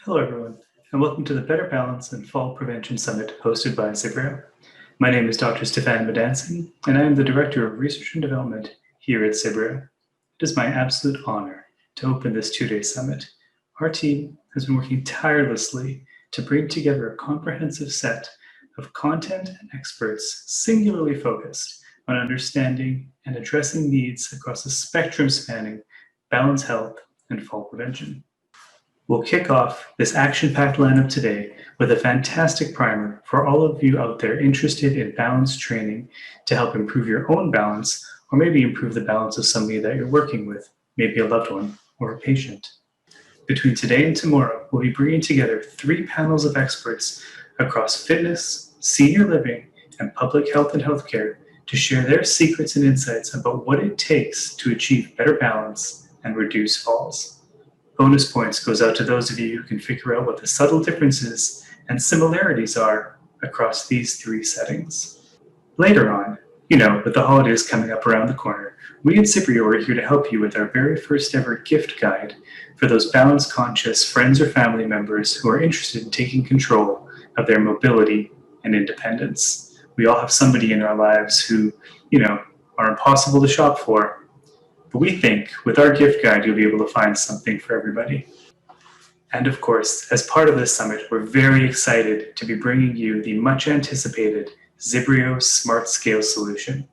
Hello, everyone, and welcome to the Better Balance and Fall Prevention Summit hosted by Zibrio. My name is Dr. Stefan Medanson, and I am the Director of Research and Development here at Zibrio. It is my absolute honor to open this two-day summit. Our team has been working tirelessly to bring together a comprehensive set of content and experts singularly focused on understanding and addressing needs across a spectrum spanning balance health and fall prevention. We'll kick off this action-packed lineup today with a fantastic primer for all of you out there interested in balance training to help improve your own balance or maybe improve the balance of somebody that you're working with, maybe a loved one or a patient. Between today and tomorrow, we'll be bringing together 3 panels of experts across fitness, senior living, and public health and healthcare to share their secrets and insights about what it takes to achieve better balance and reduce falls. Bonus points goes out to those of you who can figure out what the subtle differences and similarities are across these 3 settings. Later on, with the holidays coming up around the corner, we at Zibrio are here to help you with our very first ever gift guide for those balance-conscious friends or family members who are interested in taking control of their mobility and independence. We all have somebody in our lives who, are impossible to shop for. But we think with our gift guide, you'll be able to find something for everybody. And of course, as part of this summit, we're very excited to be bringing you the much anticipated Zibrio Smart Scale solution,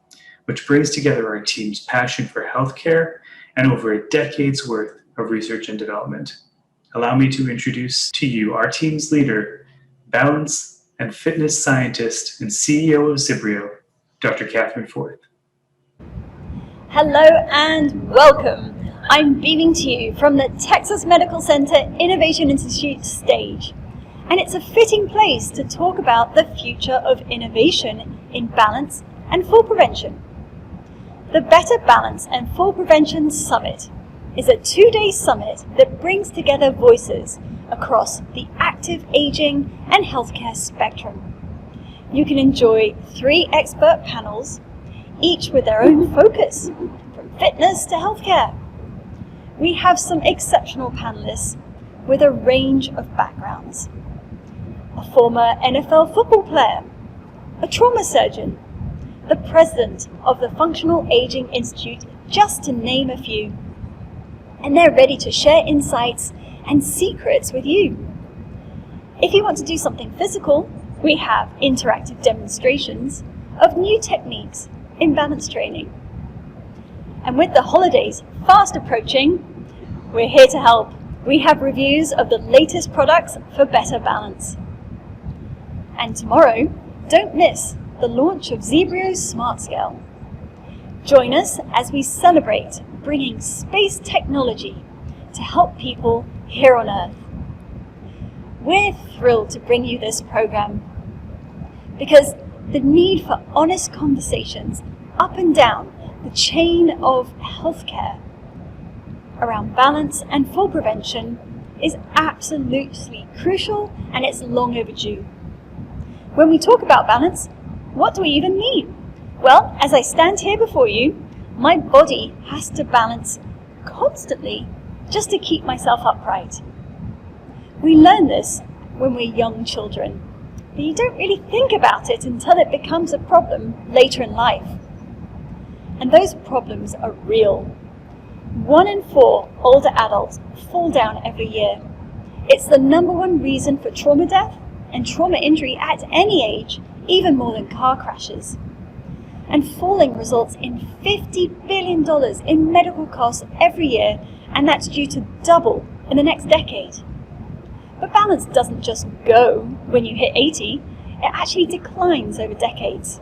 which brings together our team's passion for healthcare and over a decade's worth of research and development. Allow me to introduce to you our team's leader, balance and fitness scientist and CEO of Zibrio, Dr. Catherine Forth. Hello and welcome. I'm beaming to you from the Texas Medical Center Innovation Institute stage. And it's a fitting place to talk about the future of innovation in balance and fall prevention. The Better Balance and Fall Prevention Summit is a 2-day summit that brings together voices across the active aging and healthcare spectrum. You can enjoy 3 expert panels, each with their own focus, from fitness to healthcare. We have some exceptional panelists with a range of backgrounds. A former NFL football player, a trauma surgeon, the president of the Functional Aging Institute, just to name a few. And they're ready to share insights and secrets with you. If you want to do something physical, we have interactive demonstrations of new techniques in balance training. And with the holidays fast approaching, we're here to help. We have reviews of the latest products for better balance. And tomorrow, don't miss the launch of Zibrio's Smart Scale. Join us as we celebrate bringing space technology to help people here on Earth. We're thrilled to bring you this program because the need for honest conversations up and down the chain of healthcare around balance and fall prevention is absolutely crucial, and it's long overdue. When we talk about balance, what do we even mean? Well, as I stand here before you, my body has to balance constantly just to keep myself upright. We learn this when we're young children, but you don't really think about it until it becomes a problem later in life. And those problems are real. 1 in 4 older adults fall down every year. It's the #1 reason for trauma death and trauma injury at any age, even more than car crashes. And falling results in $50 billion in medical costs every year, and that's due to double in the next decade. But balance doesn't just go when you hit 80, it actually declines over decades.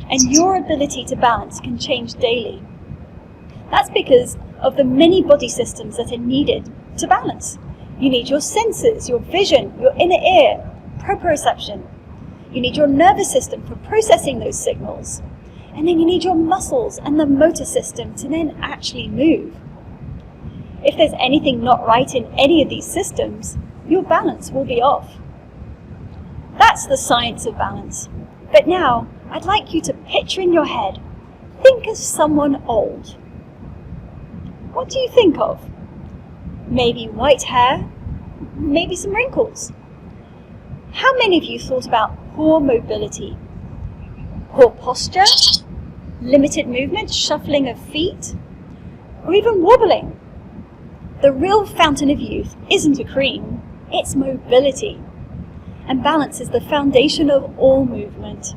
And your ability to balance can change daily. That's because of the many body systems that are needed to balance. You need your senses, your vision, your inner ear, proprioception. You need your nervous system for processing those signals. And then you need your muscles and the motor system to then actually move. If there's anything not right in any of these systems, your balance will be off. That's the science of balance. But now, I'd like you to picture in your head, think of someone old. What do you think of? Maybe white hair, maybe some wrinkles. How many of you thought about poor mobility, poor posture, limited movement, shuffling of feet, or even wobbling? The real fountain of youth isn't a cream, it's mobility. And balance is the foundation of all movement.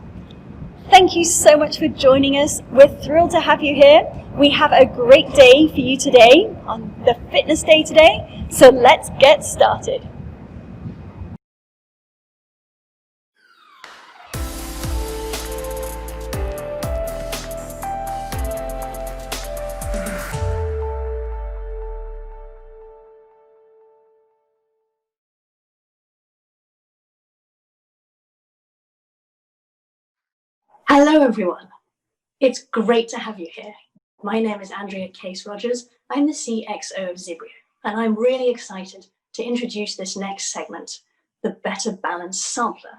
Thank you so much for joining us. We're thrilled to have you here. We have a great day for you today on the Fitness Day today, so let's get started. Hello everyone, it's great to have you here. My name is Andrea Case-Rogers, I'm the CXO of Zibrio, and I'm really excited to introduce this next segment, the Better Balance Sampler.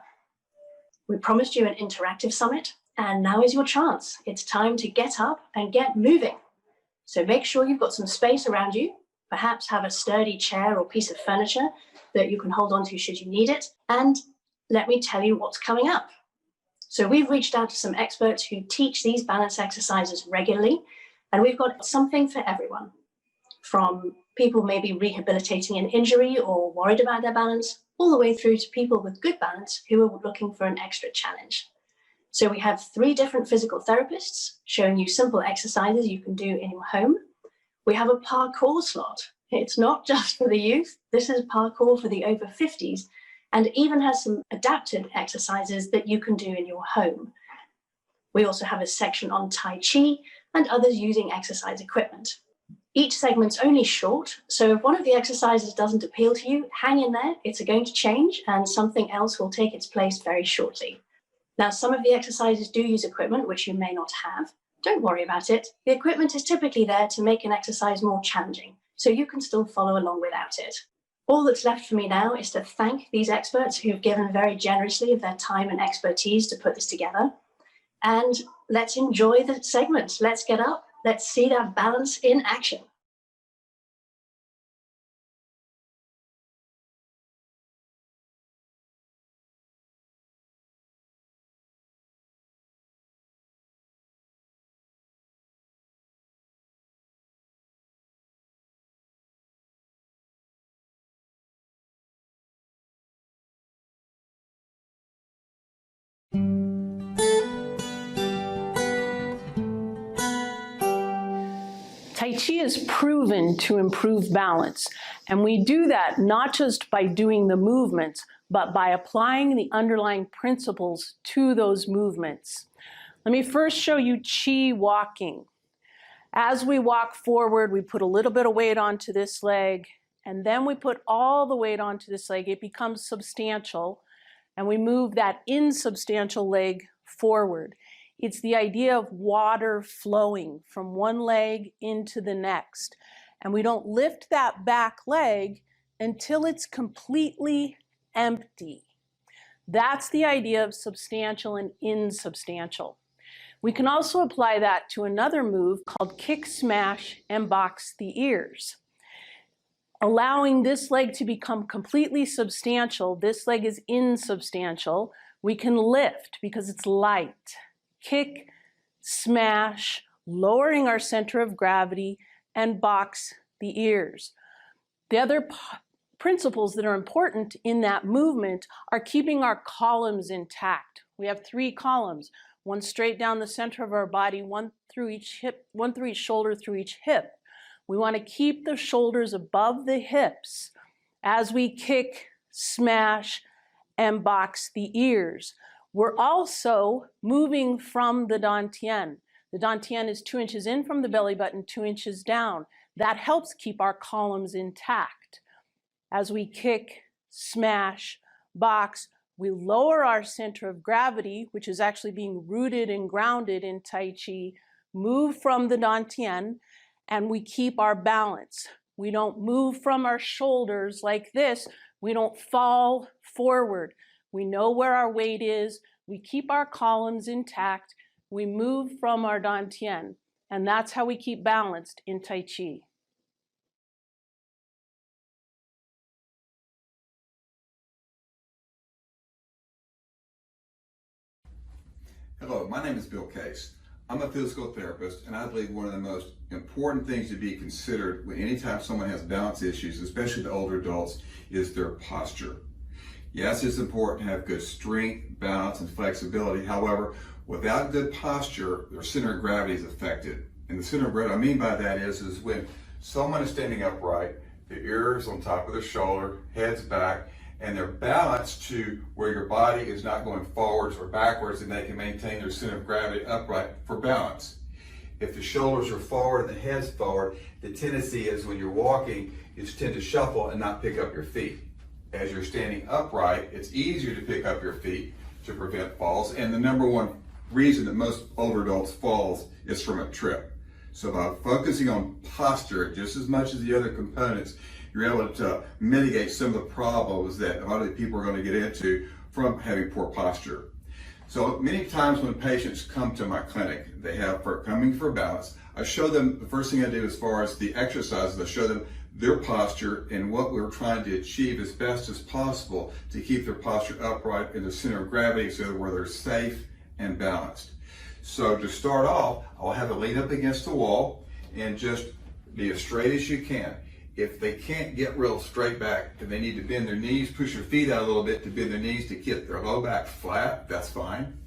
We promised you an interactive summit, and now is your chance. It's time to get up and get moving. So make sure you've got some space around you, perhaps have a sturdy chair or piece of furniture that you can hold on to should you need it, and let me tell you what's coming up. So we've reached out to some experts who teach these balance exercises regularly, and we've got something for everyone, from people maybe rehabilitating an injury or worried about their balance, all the way through to people with good balance who are looking for an extra challenge. So we have 3 different physical therapists showing you simple exercises you can do in your home. We have a parkour slot. It's not just for the youth, this is parkour for the over 50s, and even has some adapted exercises that you can do in your home. We also have a section on Tai Chi and others using exercise equipment. Each segment's only short, so if one of the exercises doesn't appeal to you, hang in there, it's going to change and something else will take its place very shortly. Now, some of the exercises do use equipment which you may not have. Don't worry about it. The equipment is typically there to make an exercise more challenging, so you can still follow along without it. All that's left for me now is to thank these experts who've given very generously of their time and expertise to put this together. And let's enjoy the segment. Let's get up. Let's see that balance in action. Tai Chi is proven to improve balance, and we do that not just by doing the movements, but by applying the underlying principles to those movements. Let me first show you Qi walking. As we walk forward, we put a little bit of weight onto this leg, and then we put all the weight onto this leg. It becomes substantial, and we move that insubstantial leg forward. It's the idea of water flowing from one leg into the next. And we don't lift that back leg until it's completely empty. That's the idea of substantial and insubstantial. We can also apply that to another move called kick, smash, and box the ears. Allowing this leg to become completely substantial, this leg is insubstantial, we can lift because it's light. Kick, smash, lowering our center of gravity, and box the ears. The other principles that are important in that movement are keeping our columns intact. We have 3 columns, one straight down the center of our body, one through each hip, one through each shoulder, through each hip. We want to keep the shoulders above the hips as we kick, smash, and box the ears. We're also moving from the dantian. The dantian is 2 inches in from the belly button, 2 inches down. That helps keep our columns intact. As we kick, smash, box, we lower our center of gravity, which is actually being rooted and grounded in Tai Chi, move from the dantian, and we keep our balance. We don't move from our shoulders like this. We don't fall forward. We know where our weight is. We keep our columns intact. We move from our dantian. And that's how we keep balanced in Tai Chi. Hello, my name is Bill Case. I'm a physical therapist, and I believe one of the most important things to be considered when anytime someone has balance issues, especially the older adults, is their posture. Yes, it's important to have good strength, balance, and flexibility. However, without good posture, their center of gravity is affected. And the center of gravity, what I mean by that is when someone is standing upright, the ear is on top of their shoulder, head's back, and they're balanced to where your body is not going forwards or backwards, and they can maintain their center of gravity upright for balance. If the shoulders are forward and the head's forward, the tendency is when you're walking, you tend to shuffle and not pick up your feet. As you're standing upright, it's easier to pick up your feet to prevent falls. And the number one reason that most older adults falls is from a trip. So by focusing on posture just as much as the other components, you're able to mitigate some of the problems that a lot of people are going to get into from having poor posture. So many times when patients come to my clinic, they have coming for balance, I show them, the first thing I do as far as the exercises, I show them their posture and what we're trying to achieve as best as possible to keep their posture upright in the center of gravity so where they're safe and balanced. So to start off, I'll have them lean up against the wall and just be as straight as you can. If they can't get real straight back and they need to bend their knees, push your feet out a little bit to bend their knees to get their low back flat, that's fine.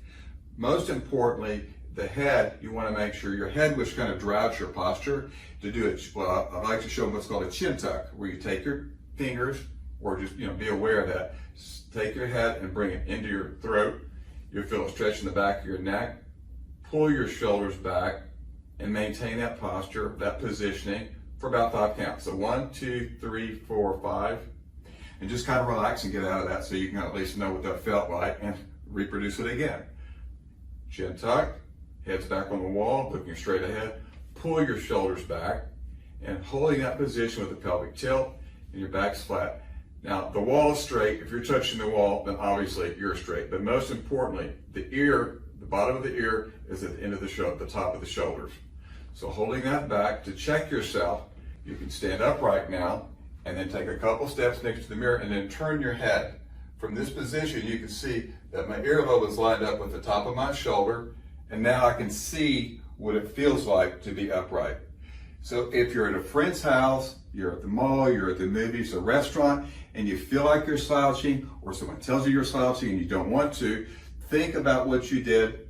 Most importantly, the head, you want to make sure your head, which kind of drives your posture, to do it. Well, I like to show them what's called a chin tuck, where you take your fingers, or just be aware of that. Take your head and bring it into your throat. You'll feel a stretch in the back of your neck. Pull your shoulders back and maintain that posture, that positioning for about 5 counts. So 1, 2, 3, 4, 5, and just kind of relax and get out of that so you can at least know what that felt like and reproduce it again. Chin tuck, head's back on the wall, looking straight ahead. Pull your shoulders back and holding that position with the pelvic tilt and your back's flat. Now the wall is straight. If you're touching the wall, then obviously you're straight. But most importantly, the ear, the bottom of the ear is at the end of the shoulder, the top of the shoulders. So holding that back, to check yourself, you can stand upright now and then take a couple steps next to the mirror and then turn your head. From this position, you can see that my earlobe is lined up with the top of my shoulder, and now I can see what it feels like to be upright. So if you're at a friend's house, you're at the mall, you're at the movies, a restaurant, and you feel like you're slouching, or someone tells you you're slouching and you don't want to, think about what you did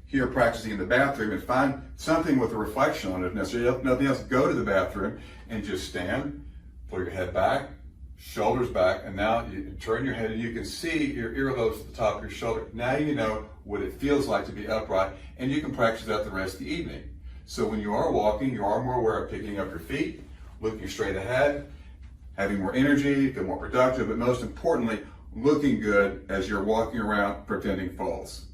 here practicing in the bathroom and find something with a reflection on it. If necessarily nothing else, go to the bathroom and just stand, pull your head back, shoulders back, and now you turn your head and you can see your earlobes at the top of your shoulder. Now you know what it feels like to be upright, and you can practice that the rest of the evening. So when you are walking, you are more aware of picking up your feet, looking straight ahead, having more energy, feel more productive, but most importantly, looking good as you're walking around, preventing falls.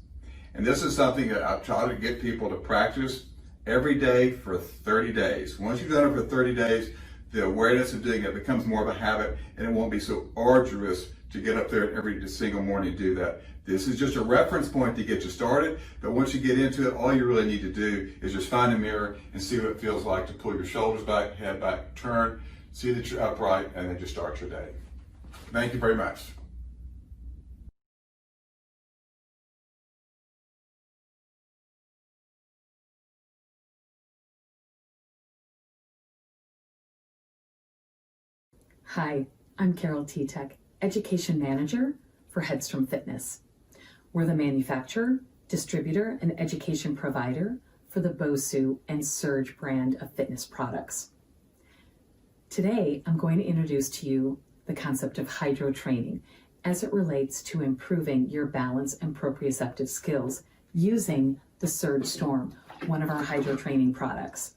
And this is something that I try to get people to practice every day for 30 days. Once you've done it for 30 days, the awareness of doing it becomes more of a habit, and it won't be so arduous to get up there every single morning and do that. This is just a reference point to get you started, but once you get into it, all you really need to do is just find a mirror and see what it feels like to pull your shoulders back, head back, turn, see that you're upright, and then just start your day. Thank you very much. Hi, I'm Carol Tetek, Education Manager for Headstrom Fitness. We're the manufacturer, distributor, and education provider for the Bosu and Surge brand of fitness products. Today, I'm going to introduce to you the concept of hydro training as it relates to improving your balance and proprioceptive skills using the Surge Storm, one of our hydro training products.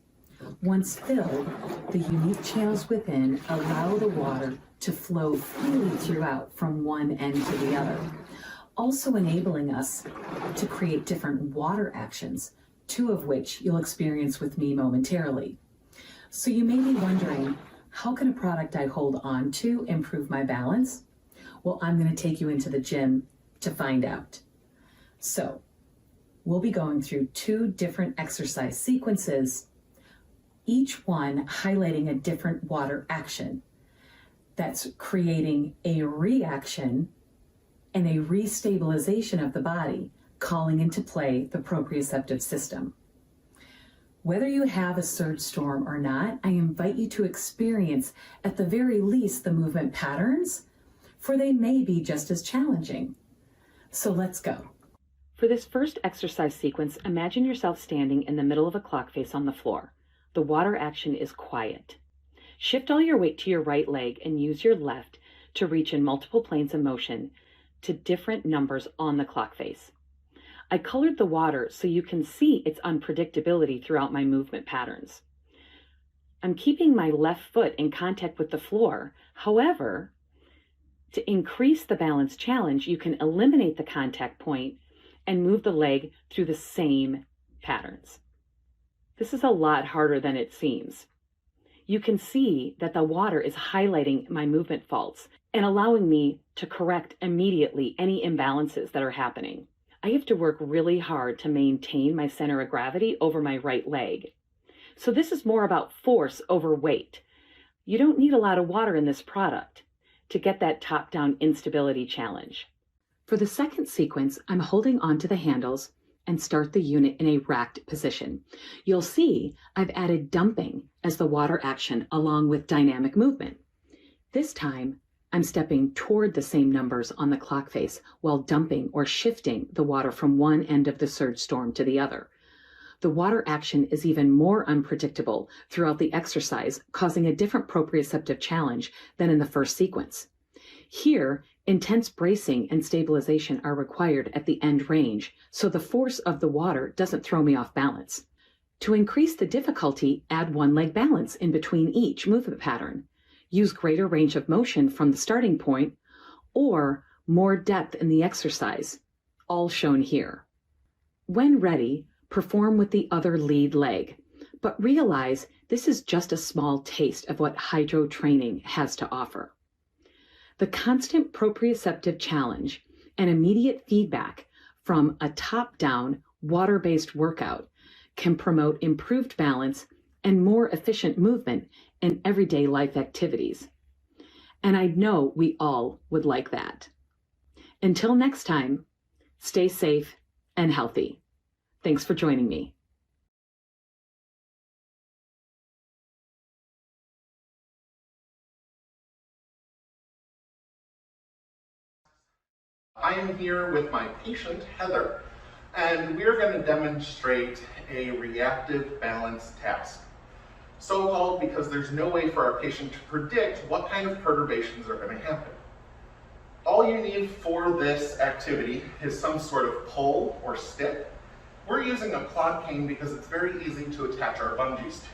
Once filled, the unique channels within allow the water to flow freely throughout from one end to the other, also enabling us to create different water actions, 2 of which you'll experience with me momentarily. So you may be wondering, how can a product I hold on to improve my balance? Well, I'm going to take you into the gym to find out. So we'll be going through 2 different exercise sequences, each one highlighting a different water action that's creating a reaction and a restabilization of the body calling into play the proprioceptive system. Whether you have a surge storm or not, I invite you to experience, at the very least, the movement patterns, for they may be just as challenging. So let's go. For this first exercise sequence, imagine yourself standing in the middle of a clock face on the floor. The water action is quiet. Shift all your weight to your right leg and use your left to reach in multiple planes of motion to different numbers on the clock face. I colored the water so you can see its unpredictability throughout my movement patterns. I'm keeping my left foot in contact with the floor. However, to increase the balance challenge, you can eliminate the contact point and move the leg through the same patterns. This is a lot harder than it seems. You can see that the water is highlighting my movement faults and allowing me to correct immediately any imbalances that are happening. I have to work really hard to maintain my center of gravity over my right leg. So this is more about force over weight. You don't need a lot of water in this product to get that top-down instability challenge. For the second sequence, I'm holding onto the handles and start the unit in a racked position. You'll see I've added dumping as the water action along with dynamic movement. This time, I'm stepping toward the same numbers on the clock face while dumping or shifting the water from one end of the surge storm to the other. The water action is even more unpredictable throughout the exercise, causing a different proprioceptive challenge than in the first sequence. Here, intense bracing and stabilization are required at the end range, so the force of the water doesn't throw me off balance. To increase the difficulty, add one leg balance in between each movement pattern. Use greater range of motion from the starting point, or more depth in the exercise, all shown here. When ready, perform with the other lead leg, but realize this is just a small taste of what hydro training has to offer. The constant proprioceptive challenge and immediate feedback from a top-down, water-based workout can promote improved balance and more efficient movement in everyday life activities. And I know we all would like that. Until next time, stay safe and healthy. Thanks for joining me. I am here with my patient, Heather, and we're going to demonstrate a reactive balance task. So called because there's no way for our patient to predict what kind of perturbations are going to happen. All you need for this activity is some sort of pull or stick. We're using a quad cane because it's very easy to attach our bungees to.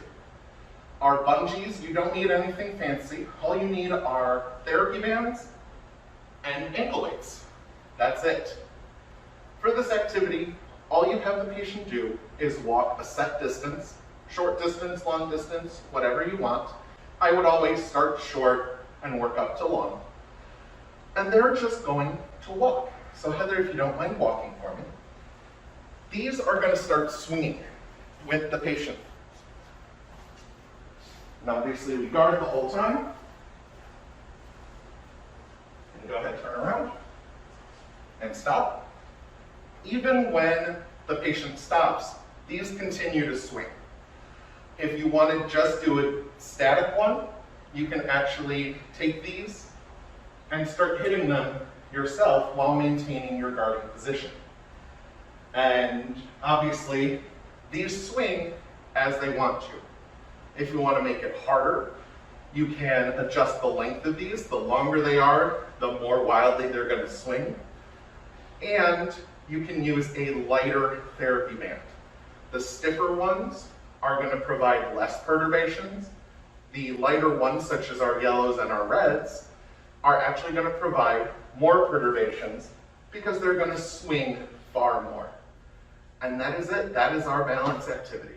Our bungees, you don't need anything fancy. All you need are therapy bands and ankle weights. That's it. For this activity, all you have the patient do is walk a set distance, short distance, long distance, whatever you want. I would always start short and work up to long. And they're just going to walk. So Heather, if you don't mind walking for me. These are going to start swinging with the patient. And obviously we guard the whole time. And go ahead, turn around. And stop. Even when the patient stops, these continue to swing. If you want to just do a static one, you can actually take these and start hitting them yourself while maintaining your guarding position. And obviously, these swing as they want to. If you want to make it harder, you can adjust the length of these. The longer they are, the more wildly they're going to swing. And you can use a lighter therapy band. The stiffer ones are going to provide less perturbations. The lighter ones, such as our yellows and our reds, are actually going to provide more perturbations because they're going to swing far more. And that is it. That is our balance activity.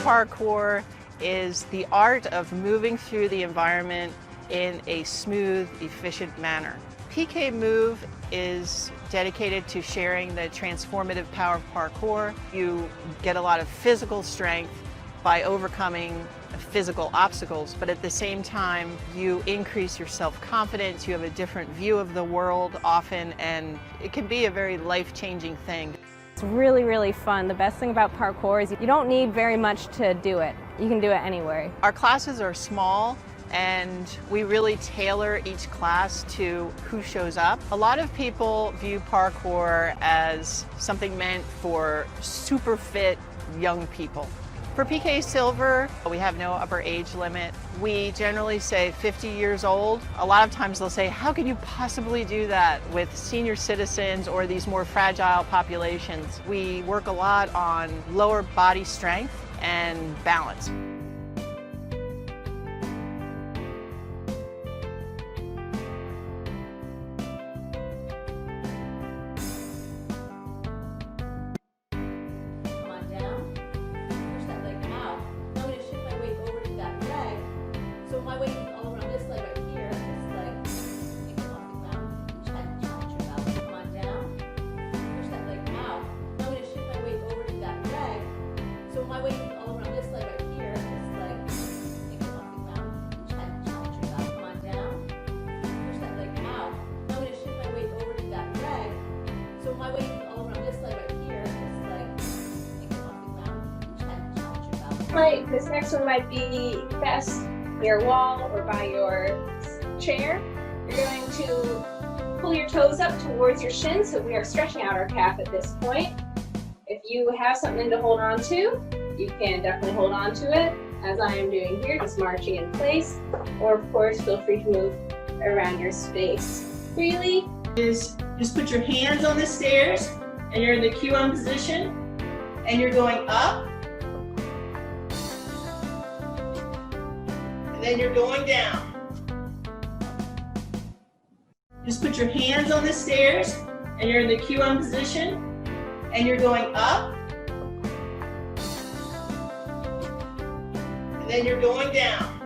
Parkour is the art of moving through the environment in a smooth, efficient manner. PK Move is dedicated to sharing the transformative power of parkour. You get a lot of physical strength by overcoming physical obstacles, but at the same time, you increase your self-confidence, you have a different view of the world often, and it can be a very life-changing thing. It's really, really fun. The best thing about parkour is you don't need very much to do it. You can do it anywhere. Our classes are small, and we really tailor each class to who shows up. A lot of people view parkour as something meant for super fit young people. For PK Silver, we have no upper age limit. We generally say 50 years old. A lot of times they'll say, how can you possibly do that with senior citizens or these more fragile populations? We work a lot on lower body strength and balance. My weight is all around this leg right here. This leg, take it off the ground. Each head, challenge yourself. Come on down. Push that leg out. I'm going to shift my weight over to that leg. So my weight is all around this leg right here. This leg, take it off the ground. Each head, challenge yourself. Come on down. Push that leg out. I'm going to shift my weight over to that leg. So my weight is all around this leg right here. This leg, take it off the ground. Each head, challenge yourself. This next one might be best your wall or by your chair. You're going to pull your toes up towards your shins, so we are stretching out our calf at this point. If you have something to hold on to, you can definitely hold on to it, as I am doing here, just marching in place. Or of course, feel free to move around your space freely. Just put your hands on the stairs, and you're in the Q1 position, and you're going up. Then you're going down. Just put your hands on the stairs, and you're in the Q1 position, and you're going up. And then you're going down.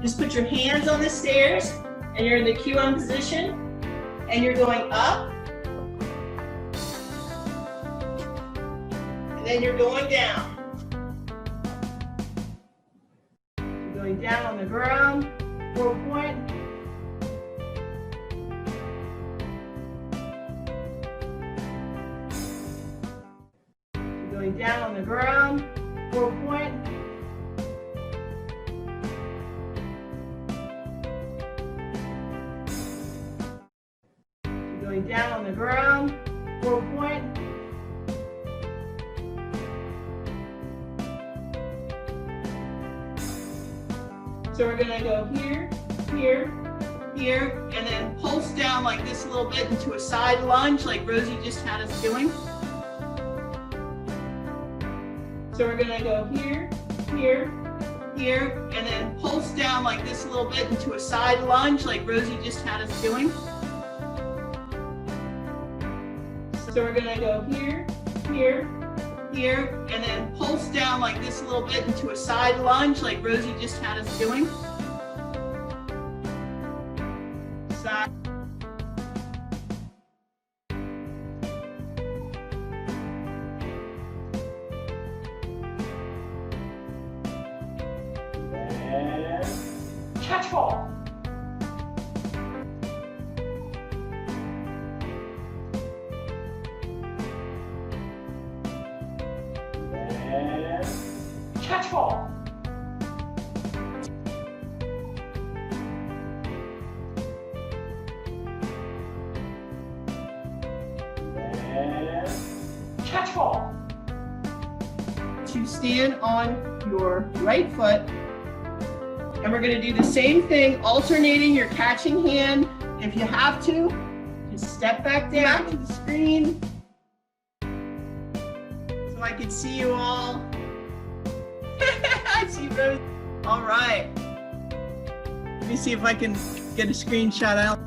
Just put your hands on the stairs, and you're in the Q1 position, and you're going up. And then you're going down. Going down on the ground, 4 point. Going down on the ground, 4 point. Going down on the ground, 4 point. So we're gonna go here, here, here, and then pulse down like this a little bit into a side lunge like Rosie just had us doing. So we're gonna go here, here, here, and then pulse down like this a little bit into a side lunge like Rosie just had us doing. So we're gonna go here, here, here, and then pulse down like this a little bit into a side lunge like Rosie just had us doing. Side. And catch ball. Catch ball. Catch ball. To stand on your right foot, and we're going to do the same thing, alternating your catching hand. If you have to, just step back down to the screen so I can see you all. I see Rose. All right. Let me see if I can get a screenshot out.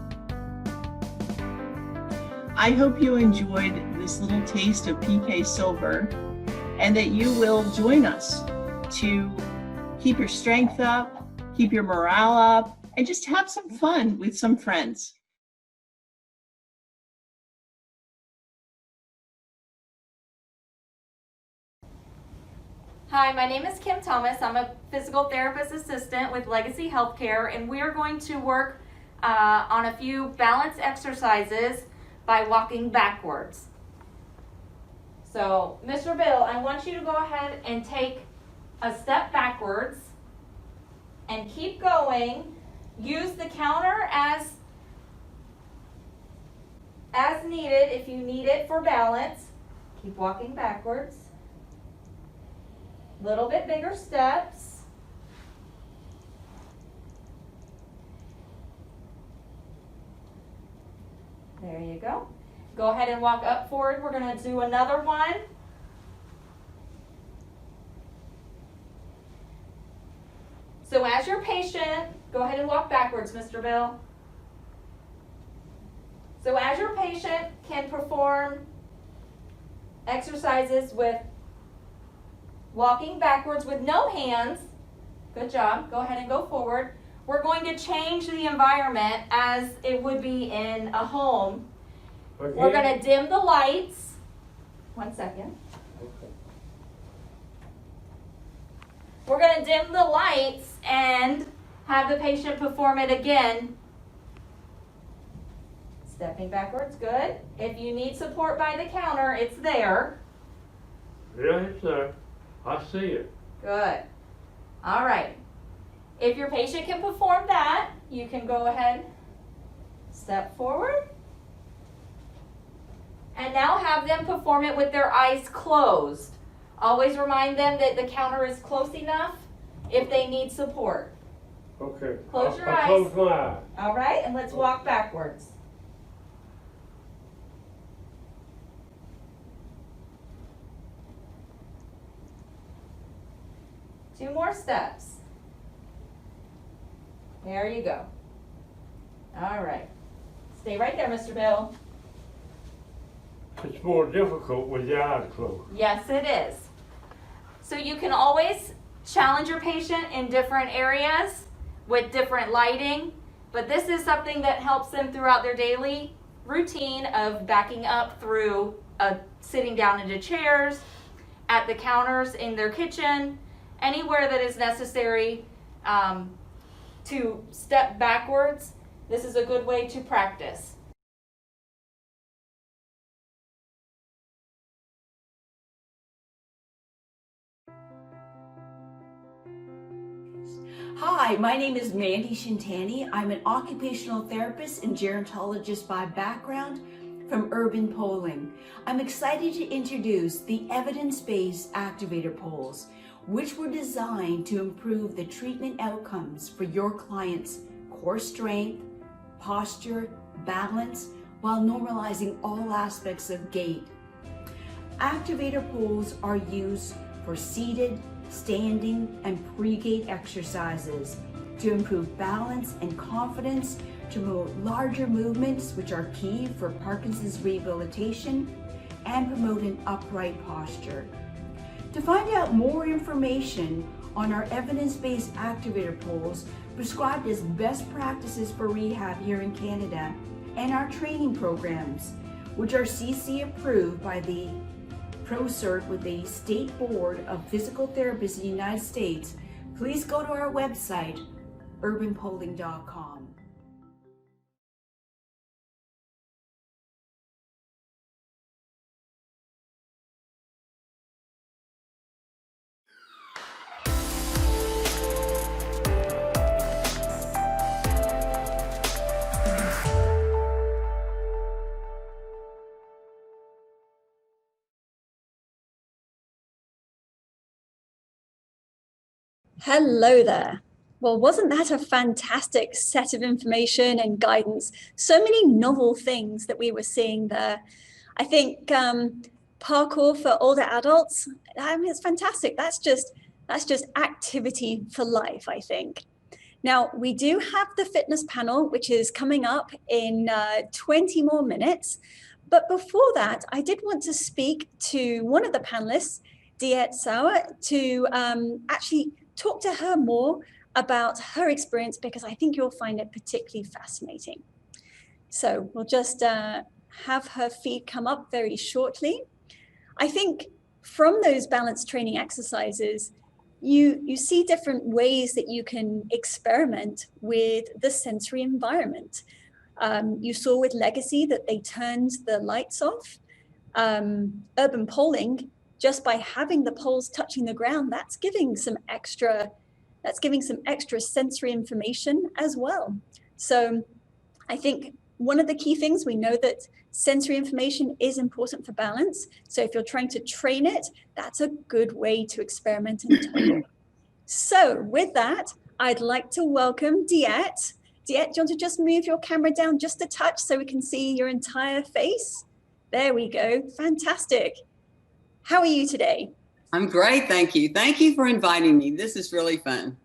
I hope you enjoyed this little taste of PK Silver and that you will join us to keep your strength up, keep your morale up, and just have some fun with some friends. Hi, my name is Kim Thomas. I'm a physical therapist assistant with Legacy Healthcare, and we are going to work on a few balance exercises by walking backwards. So, Mr. Bill, I want you to go ahead and take a step backwards and keep going. Use the counter as needed if you need it for balance. Keep walking backwards. Little bit bigger steps. There you go. Go ahead and walk up forward. We're going to do another one. So as your patient, go ahead and walk backwards, Mr. Bill. So as your patient can perform exercises with walking backwards with no hands, good job, go ahead and go forward. We're going to change the environment as it would be in a home. Okay. We're going to dim the lights. 1 second. Okay. We're going to dim the lights and have the patient perform it again. Stepping backwards, good. If you need support by the counter, it's there. Yeah, it's there. I see it. Good. All right. If your patient can perform that, you can go ahead, step forward. And now have them perform it with their eyes closed. Always remind them that the counter is close enough if they need support. Okay. Close your eyes. Close my eyes. All right, and let's walk backwards. Two more steps. There you go. All right. Stay right there, Mr. Bill. It's more difficult with your eyes closed. Yes, it is. So you can always challenge your patient in different areas with different lighting, but this is something that helps them throughout their daily routine of backing up through sitting down into chairs, at the counters in their kitchen, anywhere that is necessary to step backwards. This is a good way to practice. Hi, my name is Mandy Shintani. I'm an occupational therapist and gerontologist by background from Urban Polling. I'm excited to introduce the evidence-based activator poles, which were designed to improve the treatment outcomes for your clients' core strength, posture, balance, while normalizing all aspects of gait. Activator poles are used for seated, standing, and pre-gait exercises to improve balance and confidence, to promote larger movements, which are key for Parkinson's rehabilitation, and promote an upright posture. To find out more information on our evidence-based activator poles prescribed as best practices for rehab here in Canada, and our training programs, which are CC approved by the ProCert with the State Board of Physical Therapists in the United States, please go to our website, urbanpolling.com. Hello there. Well, wasn't that a fantastic set of information and guidance? So many novel things that we were seeing there. I think parkour for older adults, it's fantastic. That's just activity for life, I think. Now, we do have the fitness panel, which is coming up in 20 more minutes. But before that, I did want to speak to one of the panelists, Diet Sauer, to actually talk to her more about her experience, because I think you'll find it particularly fascinating. So we'll just have her feed come up very shortly. I think from those balance training exercises, you see different ways that you can experiment with the sensory environment. You saw with Legacy that they turned the lights off. Urban polling, just by having the poles touching the ground, that's giving some extra sensory information as well. So I think one of the key things, we know that sensory information is important for balance. So if you're trying to train it, that's a good way to experiment and toggle. So with that, I'd like to welcome Diet. Diet, do you want to just move your camera down just a touch so we can see your entire face? There we go. Fantastic. How are you today? I'm great, thank you. Thank you for inviting me. This is really fun.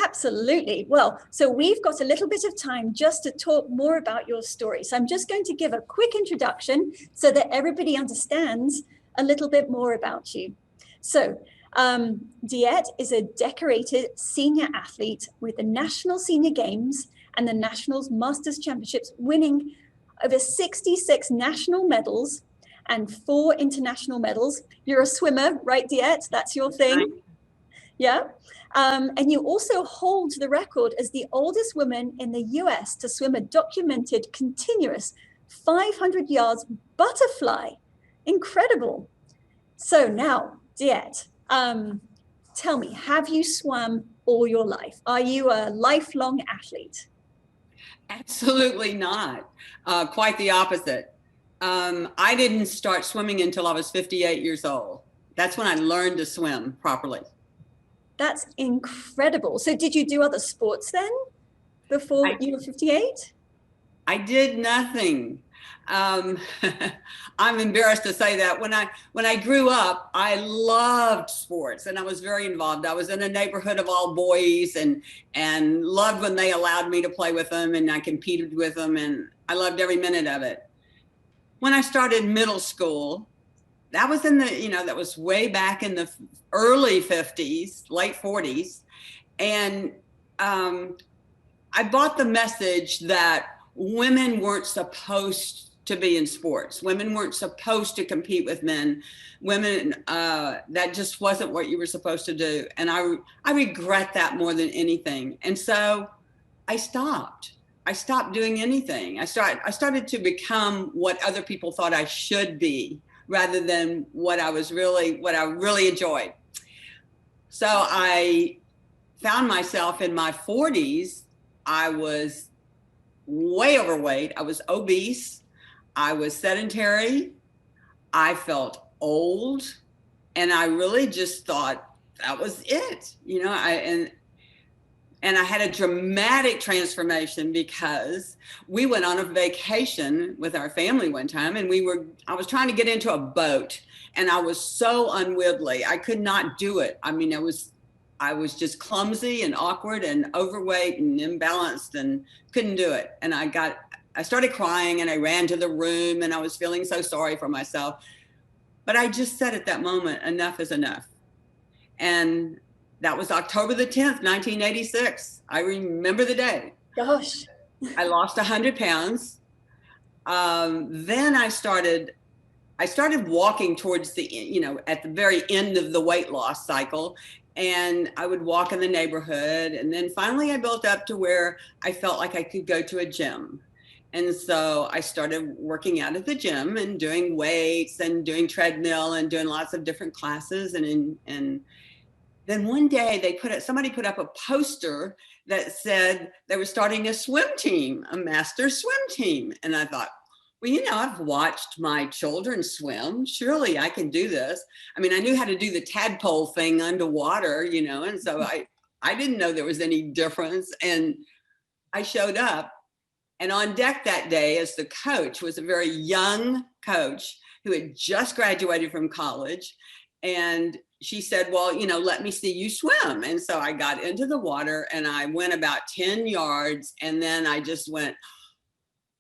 Absolutely. Well, so we've got a little bit of time just to talk more about your story. So I'm just going to give a quick introduction so that everybody understands a little bit more about you. So Diet is a decorated senior athlete with the National Senior Games and the Nationals Masters Championships, winning over 66 national medals and 4 international medals. You're a swimmer, right, Diet? That's your thing? Yeah. And you also hold the record as the oldest woman in the US to swim a documented continuous 500 yards butterfly. Incredible. So now, Diet, tell me, have you swum all your life? Are you a lifelong athlete? Absolutely not. Quite the opposite. I didn't start swimming until I was 58 years old. That's when I learned to swim properly. That's incredible. So did you do other sports then before you were 58? I did nothing. I'm embarrassed to say that. When I grew up, I loved sports and I was very involved. I was in a neighborhood of all boys and loved when they allowed me to play with them, and I competed with them, and I loved every minute of it. When I started middle school, that was that was way back in the early 50s, late 40s. And I bought the message that women weren't supposed to be in sports. Women weren't supposed to compete with men. Women, that just wasn't what you were supposed to do. And I regret that more than anything. And so I stopped doing anything. I started to become what other people thought I should be, rather than what I really enjoyed. So I found myself in my 40s. I was way overweight. I was obese. I was sedentary. I felt old. And I really just thought that was it. And I had a dramatic transformation because we went on a vacation with our family one time, and I was trying to get into a boat, and I was so unwieldy. I could not do it. I mean, I was just clumsy and awkward and overweight and imbalanced and couldn't do it. And I started crying, and I ran to the room, and I was feeling so sorry for myself. But I just said at that moment, enough is enough. And that was October the 10th, 1986. I remember the day. Gosh. I lost 100 pounds. Then I started walking towards at the very end of the weight loss cycle. And I would walk in the neighborhood. And then finally I built up to where I felt like I could go to a gym. And so I started working out at the gym and doing weights and doing treadmill and doing lots of different classes. And then one day somebody put up a poster that said they were starting a swim team, a master swim team. And I thought, well, I've watched my children swim. Surely I can do this. I mean, I knew how to do the tadpole thing underwater, and so I didn't know there was any difference. And I showed up, and on deck that day as the coach was a very young coach who had just graduated from college. And she said, well, let me see you swim. And so I got into the water and I went about 10 yards. And then I just went,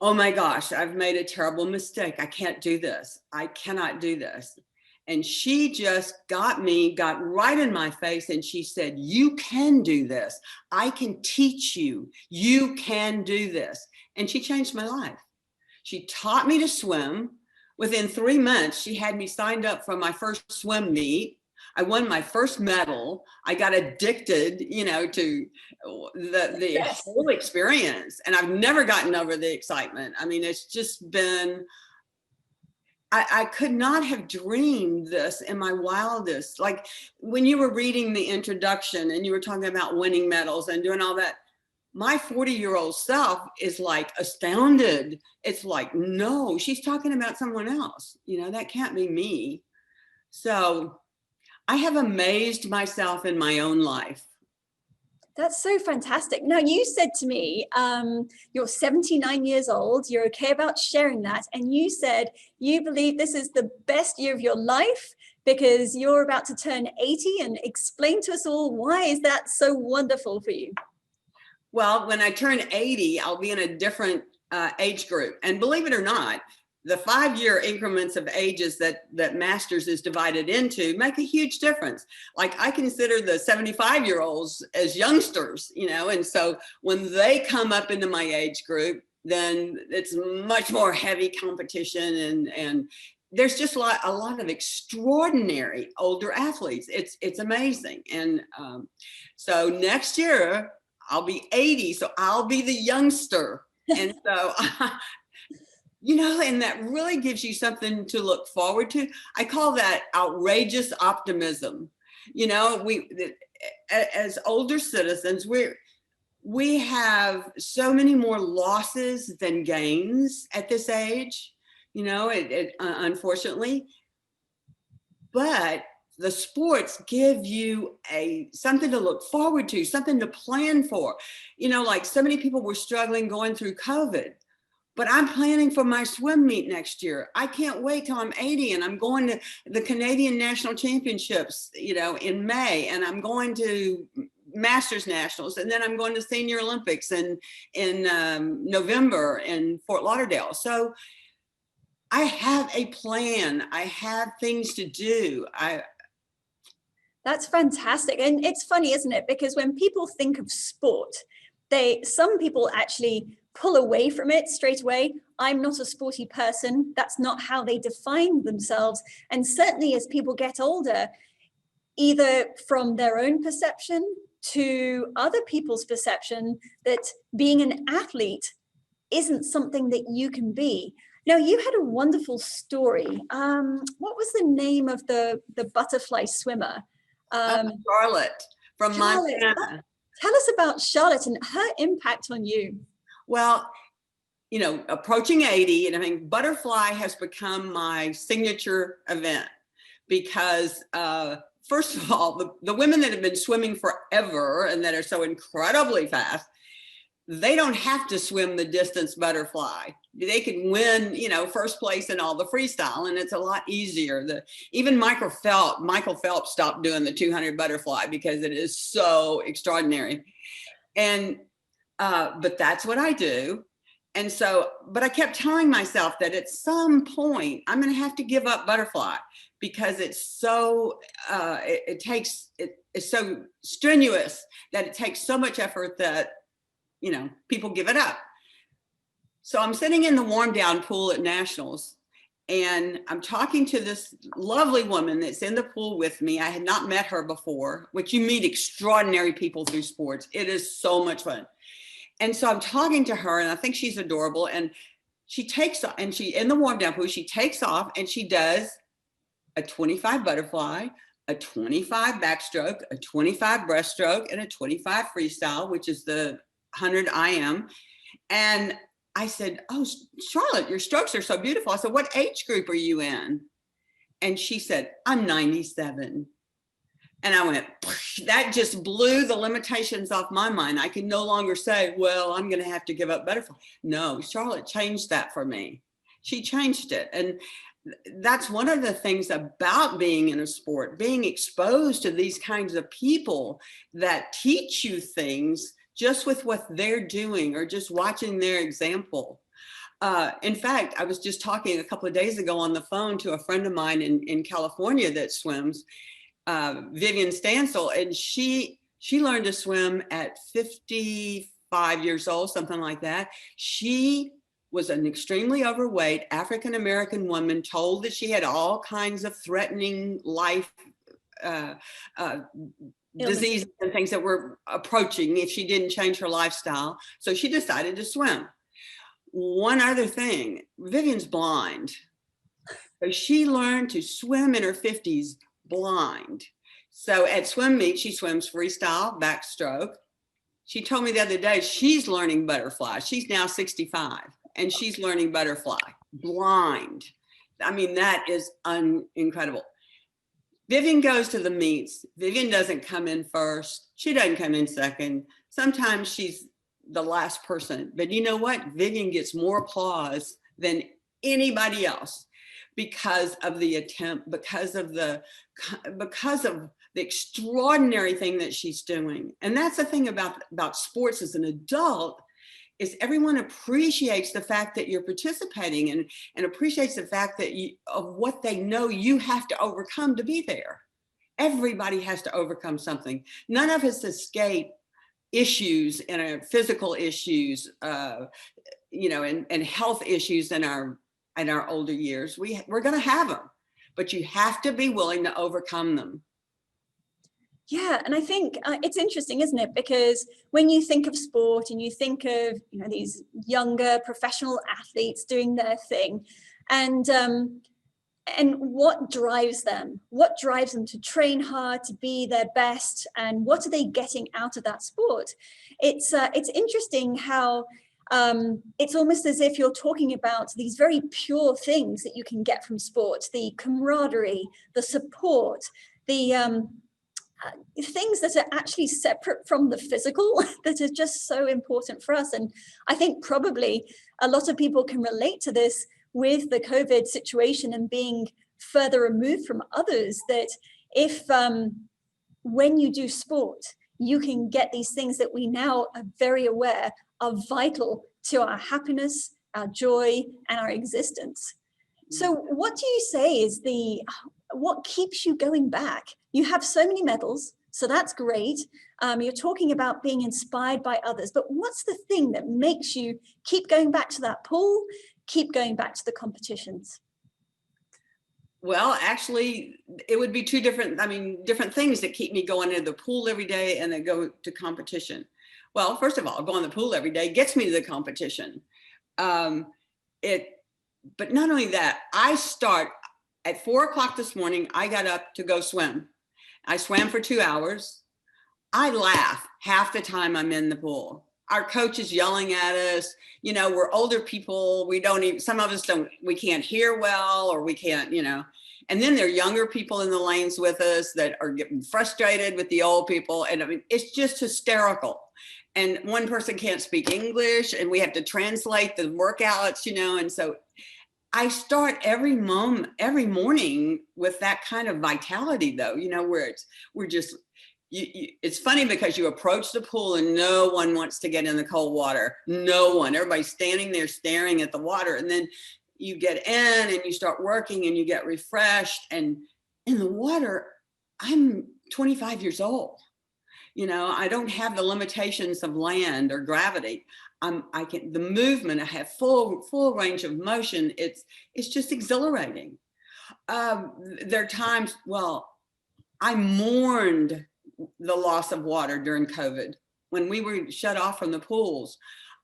oh my gosh, I've made a terrible mistake. I can't do this. I cannot do this. And she just got right in my face. And she said, you can do this. I can teach you. You can do this. And she changed my life. She taught me to swim Within 3 months, she had me signed up for my first swim meet. I won my first medal. I got addicted, you know, to the Yes. whole experience. And I've never gotten over the excitement. I mean, it's just been, I could not have dreamed this in my wildest. Like when you were reading the introduction and you were talking about winning medals and doing all that, my 40-year-old self is like astounded. It's like, no, she's talking about someone else. You know, that can't be me. So I have amazed myself in my own life. That's so fantastic. Now, you said to me, you're 79 years old, you're okay about sharing that. And you said you believe this is the best year of your life because you're about to turn 80, and explain to us all, why is that so wonderful for you? Well, when I turn 80, I'll be in a different age group. And believe it or not, the 5-year increments of ages that Masters is divided into make a huge difference. Like I consider the 75-year-olds as youngsters, you know, and so when they come up into my age group, then it's much more heavy competition, and there's just a lot of extraordinary older athletes. It's amazing. And so next year I'll be 80, so I'll be the youngster. And so you know, and that really gives you something to look forward to. I call that outrageous optimism. You know, we, as older citizens, we have so many more losses than gains at this age, you know, unfortunately. But the sports give you something to look forward to, something to plan for. You know, like so many people were struggling going through COVID. But I'm planning for my swim meet next year. I can't wait till I'm 80, and I'm going to the Canadian National Championships, you know, in May, and I'm going to Masters Nationals, and then I'm going to Senior Olympics in November in Fort Lauderdale. So I have a plan. I have things to do. That's fantastic. And it's funny, isn't it? Because when people think of sport, some people actually pull away from it straight away. I'm not a sporty person. That's not how they define themselves. And certainly as people get older, either from their own perception to other people's perception, that being an athlete isn't something that you can be. Now, you had a wonderful story. What was the name of the butterfly swimmer? Charlotte from Montana. Tell us about Charlotte and her impact on you. Well, you know, approaching 80, and I mean, butterfly has become my signature event because, first of all, the women that have been swimming forever and that are so incredibly fast, they don't have to swim the distance butterfly. They can win, you know, first place in all the freestyle, and it's a lot easier. Even Michael Phelps stopped doing the 200 butterfly because it is so extraordinary. And but that's what I do. And so, but I kept telling myself that at some point I'm going to have to give up butterfly because it's so, it's so strenuous that it takes so much effort that, you know, people give it up. So I'm sitting in the warm down pool at Nationals, and I'm talking to this lovely woman that's in the pool with me. I had not met her before, which you meet extraordinary people through sports. It is so much fun. And so I'm talking to her, and I think she's adorable. And she takes off, and she, in the warm down pool, she takes off and she does a 25 butterfly, a 25 backstroke, a 25 breaststroke, and a 25 freestyle, which is the 100 IM. And I said, "Oh, Charlotte, your strokes are so beautiful." I said, "What age group are you in?" And she said, "I'm 97. And I went, that just blew the limitations off my mind. I can no longer say, well, I'm going to have to give up butterfly. No, Charlotte changed that for me. She changed it. And that's one of the things about being in a sport, being exposed to these kinds of people that teach you things just with what they're doing or just watching their example. In fact, I was just talking a couple of days ago on the phone to a friend of mine in California that swims, Vivian Stansel, and she learned to swim at 55 years old, something like that. She was an extremely overweight African-American woman, told that she had all kinds of threatening life diseases and things that were approaching if she didn't change her lifestyle. So she decided to swim. One other thing, Vivian's blind. So she learned to swim in her 50s blind. So at swim meet, she swims freestyle, backstroke. She told me the other day, she's learning butterfly. She's now 65 and she's learning butterfly, blind. I mean, that is incredible. Vivian goes to the meets. Vivian doesn't come in first. She doesn't come in second. Sometimes she's the last person, but you know what? Vivian gets more applause than anybody else because of the attempt, because of the extraordinary thing that she's doing. And that's the thing about sports as an adult, is everyone appreciates the fact that you're participating and appreciates the fact that of what they know you have to overcome to be there. Everybody has to overcome something. None of us escape issues and physical issues, and health issues in our older years. We're going to have them, but you have to be willing to overcome them. Yeah, and I think it's interesting, isn't it? Because when you think of sport and you think of these younger professional athletes doing their thing, and what drives them? What drives them to train hard, to be their best, and what are they getting out of that sport? It's interesting how it's almost as if you're talking about these very pure things that you can get from sport: the camaraderie, the support, the things that are actually separate from the physical that are just so important for us. And I think probably a lot of people can relate to this with the COVID situation and being further removed from others, that if when you do sport, you can get these things that we now are very aware are vital to our happiness, our joy, and our existence. So what do you say is what keeps you going back? You have so many medals, so that's great. You're talking about being inspired by others, but what's the thing that makes you keep going back to that pool, keep going back to the competitions? Well, actually, it would be different things that keep me going into the pool every day and then go to competition. Well, first of all, going to the pool every day gets me to the competition. But not only that, I start at 4 o'clock this morning. I got up to go swim. I swam for 2 hours. I laugh half the time I'm in the pool. Our coach is yelling at us. We're older people. Some of us we can't hear well, or we can't, and then there are younger people in the lanes with us that are getting frustrated with the old people. And I mean, it's just hysterical. And one person can't speak English and we have to translate the workouts, and so I start every morning with that kind of vitality, though, where it's funny because you approach the pool and no one wants to get in the cold water. No one. Everybody's standing there staring at the water. And then you get in and you start working and you get refreshed. And in the water, I'm 25 years old. I don't have the limitations of land or gravity. The movement, I have full range of motion. It's just exhilarating. There are times, I mourned the loss of water during COVID when we were shut off from the pools.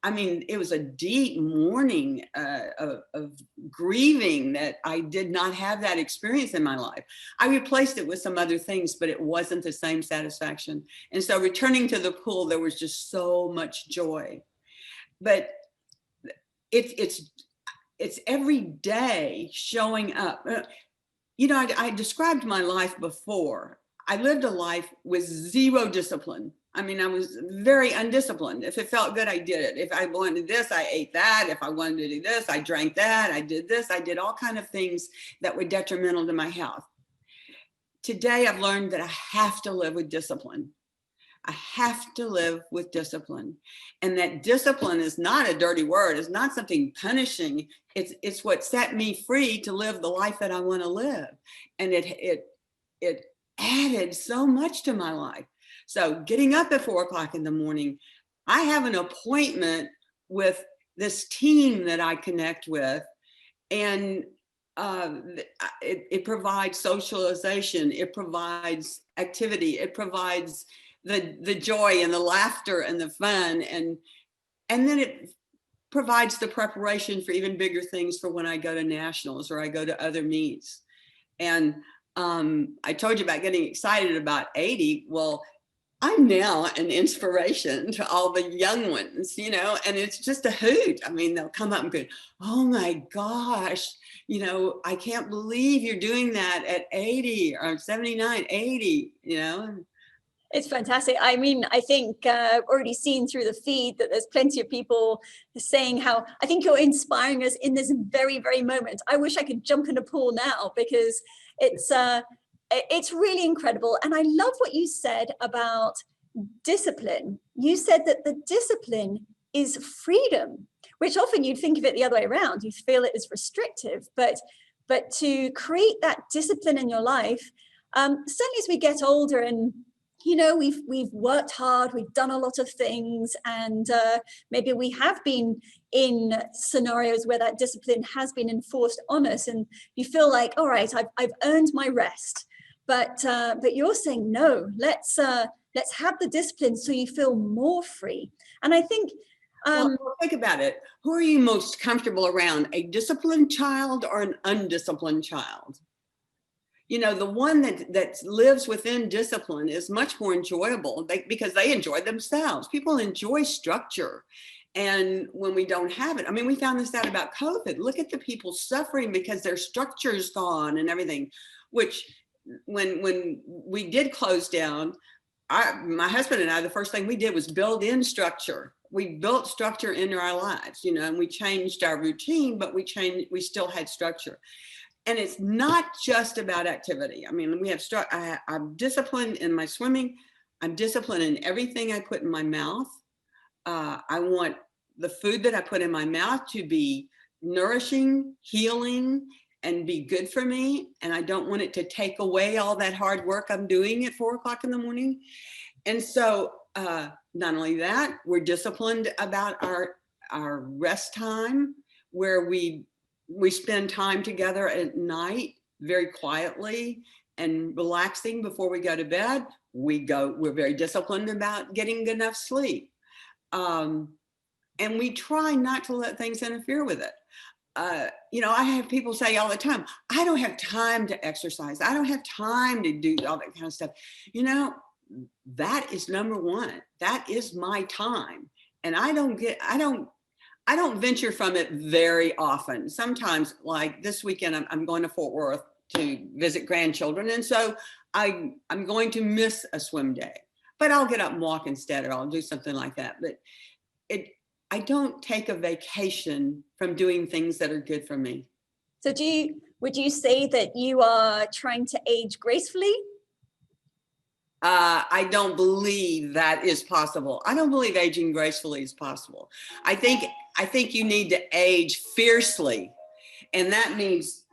I mean, it was a deep mourning of grieving that I did not have that experience in my life. I replaced it with some other things, but it wasn't the same satisfaction. And so returning to the pool, there was just so much joy. But it's every day showing up. I described my life before. I lived a life with zero discipline. I mean, I was very undisciplined. If it felt good, I did it. If I wanted this, I ate that. If I wanted to do this, I drank that. I did this. I did all kinds of things that were detrimental to my health. Today, I've learned that I have to live with discipline. I have to live with discipline. And that discipline is not a dirty word. It's not something punishing. It's what set me free to live the life that I want to live. And it added so much to my life. So getting up at 4 o'clock in the morning, I have an appointment with this team that I connect with, and it provides socialization, it provides activity, it provides the joy and the laughter and the fun, and then it provides the preparation for even bigger things for when I go to nationals or I go to other meets. And I told you about getting excited about 80. Well, I'm now an inspiration to all the young ones, you know, and it's just a hoot. I mean, they'll come up and go, oh my gosh, you know, I can't believe you're doing that at 80 or 79, 80, you know. It's fantastic. I mean, I think I've already seen through the feed that there's plenty of people saying how I think you're inspiring us in this very, very moment. I wish I could jump in a pool now, because it's really incredible. And I love what you said about discipline. You said that the discipline is freedom, which often you'd think of it the other way around. You feel it is restrictive, but to create that discipline in your life, certainly as we get older and you know, we've worked hard, we've done a lot of things, and maybe we have been in scenarios where that discipline has been enforced on us, and you feel like, all right, I've earned my rest. But you're saying no. Let's have the discipline so you feel more free. And I think. Well, think about it. Who are you most comfortable around? A disciplined child or an undisciplined child? You know, the one that lives within discipline is much more enjoyable because they enjoy themselves. People enjoy structure. And when we don't have it, I mean, we found this out about COVID. Look at the people suffering because their structure's gone and everything, which when we did close down, my husband and I, the first thing we did was build in structure. We built structure into our lives, you know, and we changed our routine, but we still had structure. And it's not just about activity. I mean, I'm disciplined in my swimming. I'm disciplined in everything I put in my mouth. I want the food that I put in my mouth to be nourishing, healing, and be good for me. And I don't want it to take away all that hard work I'm doing at 4 o'clock in the morning. And so not only that, we're disciplined about our rest time, where we spend time together at night, very quietly and relaxing before we go to bed. We're very disciplined about getting enough sleep. And we try not to let things interfere with it. You know, I have people say all the time, I don't have time to exercise. I don't have time to do all that kind of stuff. You know, that is number one. That is my time. And I don't venture from it very often. Sometimes, like this weekend, I'm going to Fort Worth to visit grandchildren. And so I'm going to miss a swim day, but I'll get up and walk instead, or I'll do something like that. But I don't take a vacation from doing things that are good for me. So would you say that you are trying to age gracefully? I don't believe that is possible. I don't believe aging gracefully is possible. I think you need to age fiercely. And that means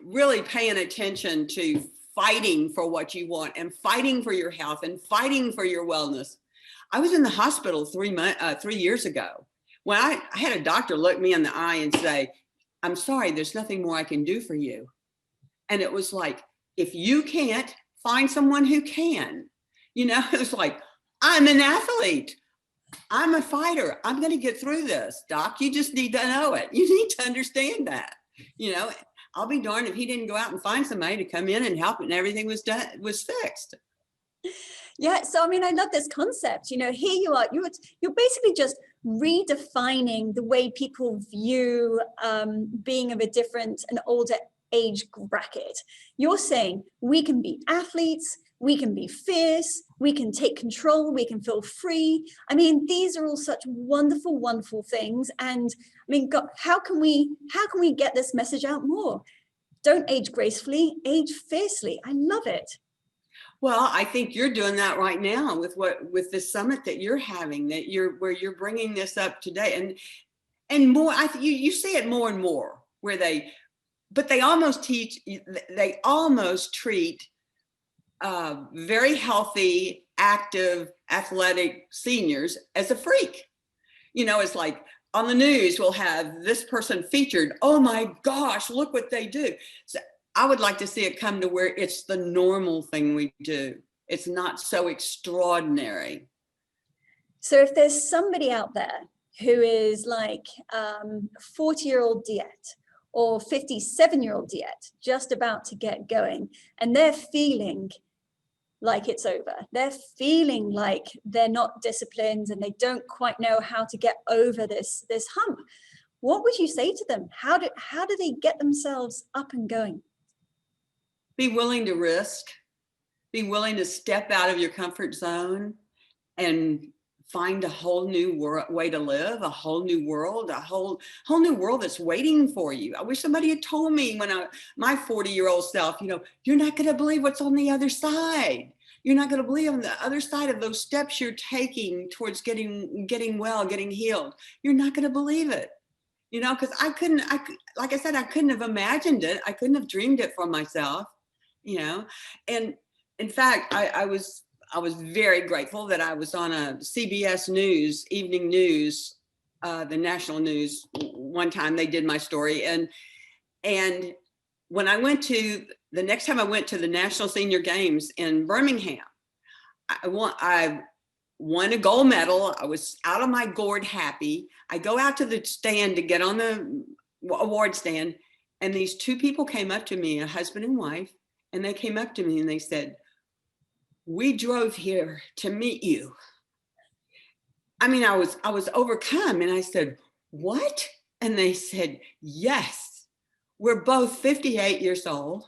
really paying attention to fighting for what you want and fighting for your health and fighting for your wellness. I was in the hospital 3 years ago when I had a doctor look me in the eye and say, I'm sorry, there's nothing more I can do for you. And it was like, if you can't, find someone who can. You know, it was like, I'm an athlete. I'm a fighter. I'm going to get through this, doc. You just need to know it. You need to understand that. You know, I'll be darned if he didn't go out and find somebody to come in and help, and everything was fixed. Yeah. So, I mean, I love this concept. You know, here you are, you're basically just redefining the way people view being of a different and older age bracket. You're saying we can be athletes, we can be fierce, we can take control, we can feel free. I mean, these are all such wonderful, wonderful things. And I mean, God, how can we get this message out more? Don't age gracefully, age fiercely. I love it. Well, I think you're doing that right now with the summit that you're having, where you're bringing this up today, and more. You see it more and more where they almost treat very healthy, active, athletic seniors as a freak. You know, it's like, on the news we'll have this person featured. Oh my gosh, look what they do. So I would like to see it come to where it's the normal thing we do. It's not so extraordinary. So if there's somebody out there who is like 40-year-old Diet or 57-year-old Diet, just about to get going, and they're feeling like it's over, they're feeling like they're not disciplined and they don't quite know how to get over this hump, what would you say to them? How do they get themselves up and going? Be willing to risk. Be willing to step out of your comfort zone and find a whole new way to live, a whole new world, a whole new world that's waiting for you. I wish somebody had told me when my 40-year-old self, you're not going to believe what's on the other side. You're not going to believe on the other side of those steps you're taking towards getting well, getting healed. You're not going to believe it, because like I said, I couldn't have imagined it. I couldn't have dreamed it for myself, and in fact, I was very grateful that I was on a CBS News, evening news, the national news. One time they did my story. And when the next time I went to the National Senior Games in Birmingham, I won a gold medal. I was out of my gourd happy. I go out to the stand to get on the award stand. And these two people came up to me, a husband and wife, and they came up to me and they said, "We drove here to meet you." I mean, I was overcome, and I said, "What?" And they said, "Yes, we're both 58 years old.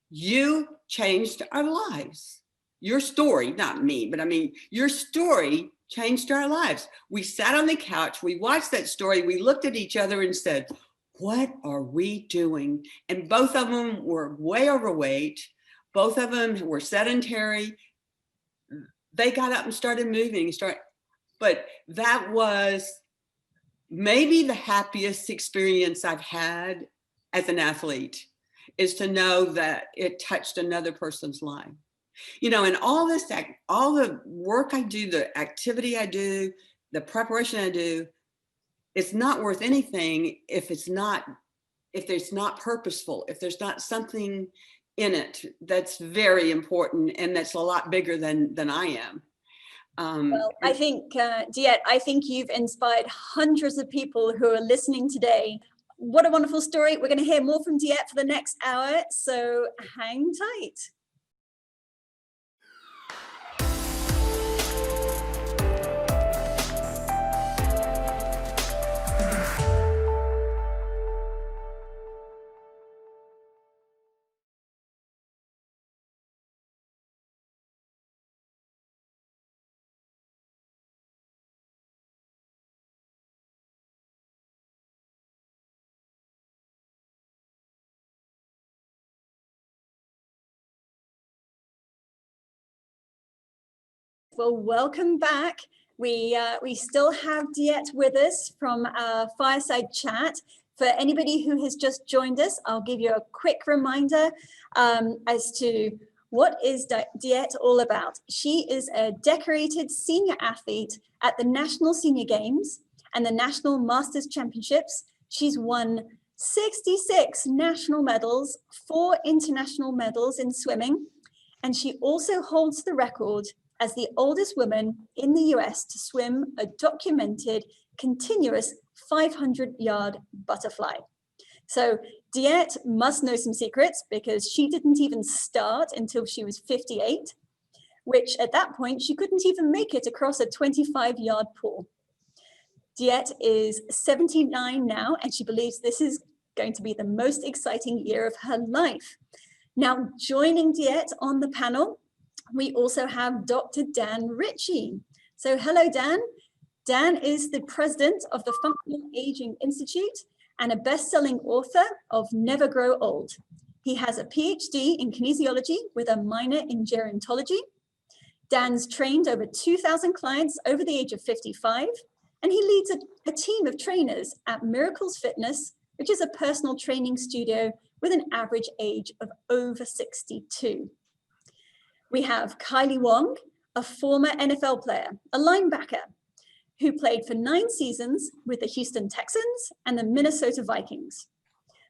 You changed our lives. Your story, not me, but I mean, your story changed our lives. We sat on the couch, we watched that story, we looked at each other and said, what are we doing?" And both of them were way overweight. Both of them were sedentary. They got up and started moving. But that was maybe the happiest experience I've had as an athlete, is to know that it touched another person's life. And all the work I do, the activity I do, the preparation I do, it's not worth anything if there's not purposeful, if there's not something in it that's very important and that's a lot bigger than I am. Well, I think, Diet, I think you've inspired hundreds of people who are listening today. What a wonderful story. We're going to hear more from Diet for the next hour, so hang tight. Well, welcome back. We still have Diet with us from our fireside chat. For anybody who has just joined us, I'll give you a quick reminder as to what is Diet all about. She is a decorated senior athlete at the National Senior Games and the National Masters Championships. She's won 66 national medals, 4 international medals in swimming, and she also holds the record as the oldest woman in the US to swim a documented continuous 500-yard butterfly. So Diet must know some secrets, because she didn't even start until she was 58, which at that point she couldn't even make it across a 25-yard pool. Diet is 79 now, and she believes this is going to be the most exciting year of her life. Now, joining Diet on the panel, we also have Dr. Dan Ritchie. So hello, Dan. Dan is the president of the Functional Aging Institute and a best-selling author of Never Grow Old. He has a PhD in kinesiology with a minor in gerontology. Dan's trained over 2,000 clients over the age of 55, and he leads a team of trainers at Miracles Fitness, which is a personal training studio with an average age of over 62. We have Kylie Wong, a former NFL player, a linebacker, who played for 9 seasons with the Houston Texans and the Minnesota Vikings.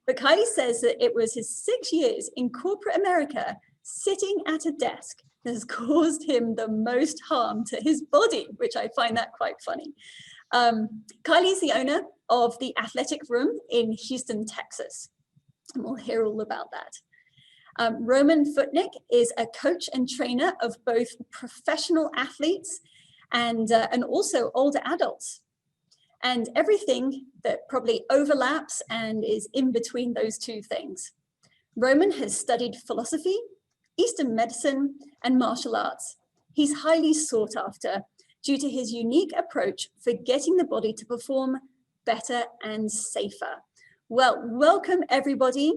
But Kylie says that it was his 6 years in corporate America sitting at a desk that has caused him the most harm to his body, which I find that quite funny. Kylie is the owner of the Athletic Room in Houston, Texas, and we'll hear all about that. Roman Futnik is a coach and trainer of both professional athletes and also older adults, and everything that probably overlaps and is in between those two things. Roman has studied philosophy, Eastern medicine, and martial arts. He's highly sought after due to his unique approach for getting the body to perform better and safer. Well, welcome everybody.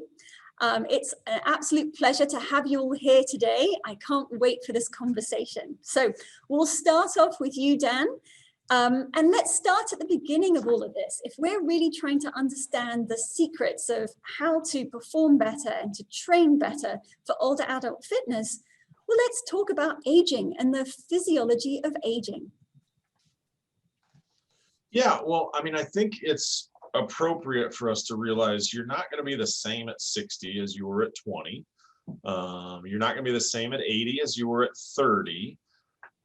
It's an absolute pleasure to have you all here today. I can't wait for this conversation. So we'll start off with you, Dan. And let's start at the beginning of all of this. If we're really trying to understand the secrets of how to perform better and to train better for older adult fitness, well, let's talk about aging and the physiology of aging. Yeah, well, I mean, I think it's appropriate for us to realize you're not going to be the same at 60 as you were at 20. You're not going to be the same at 80 as you were at 30.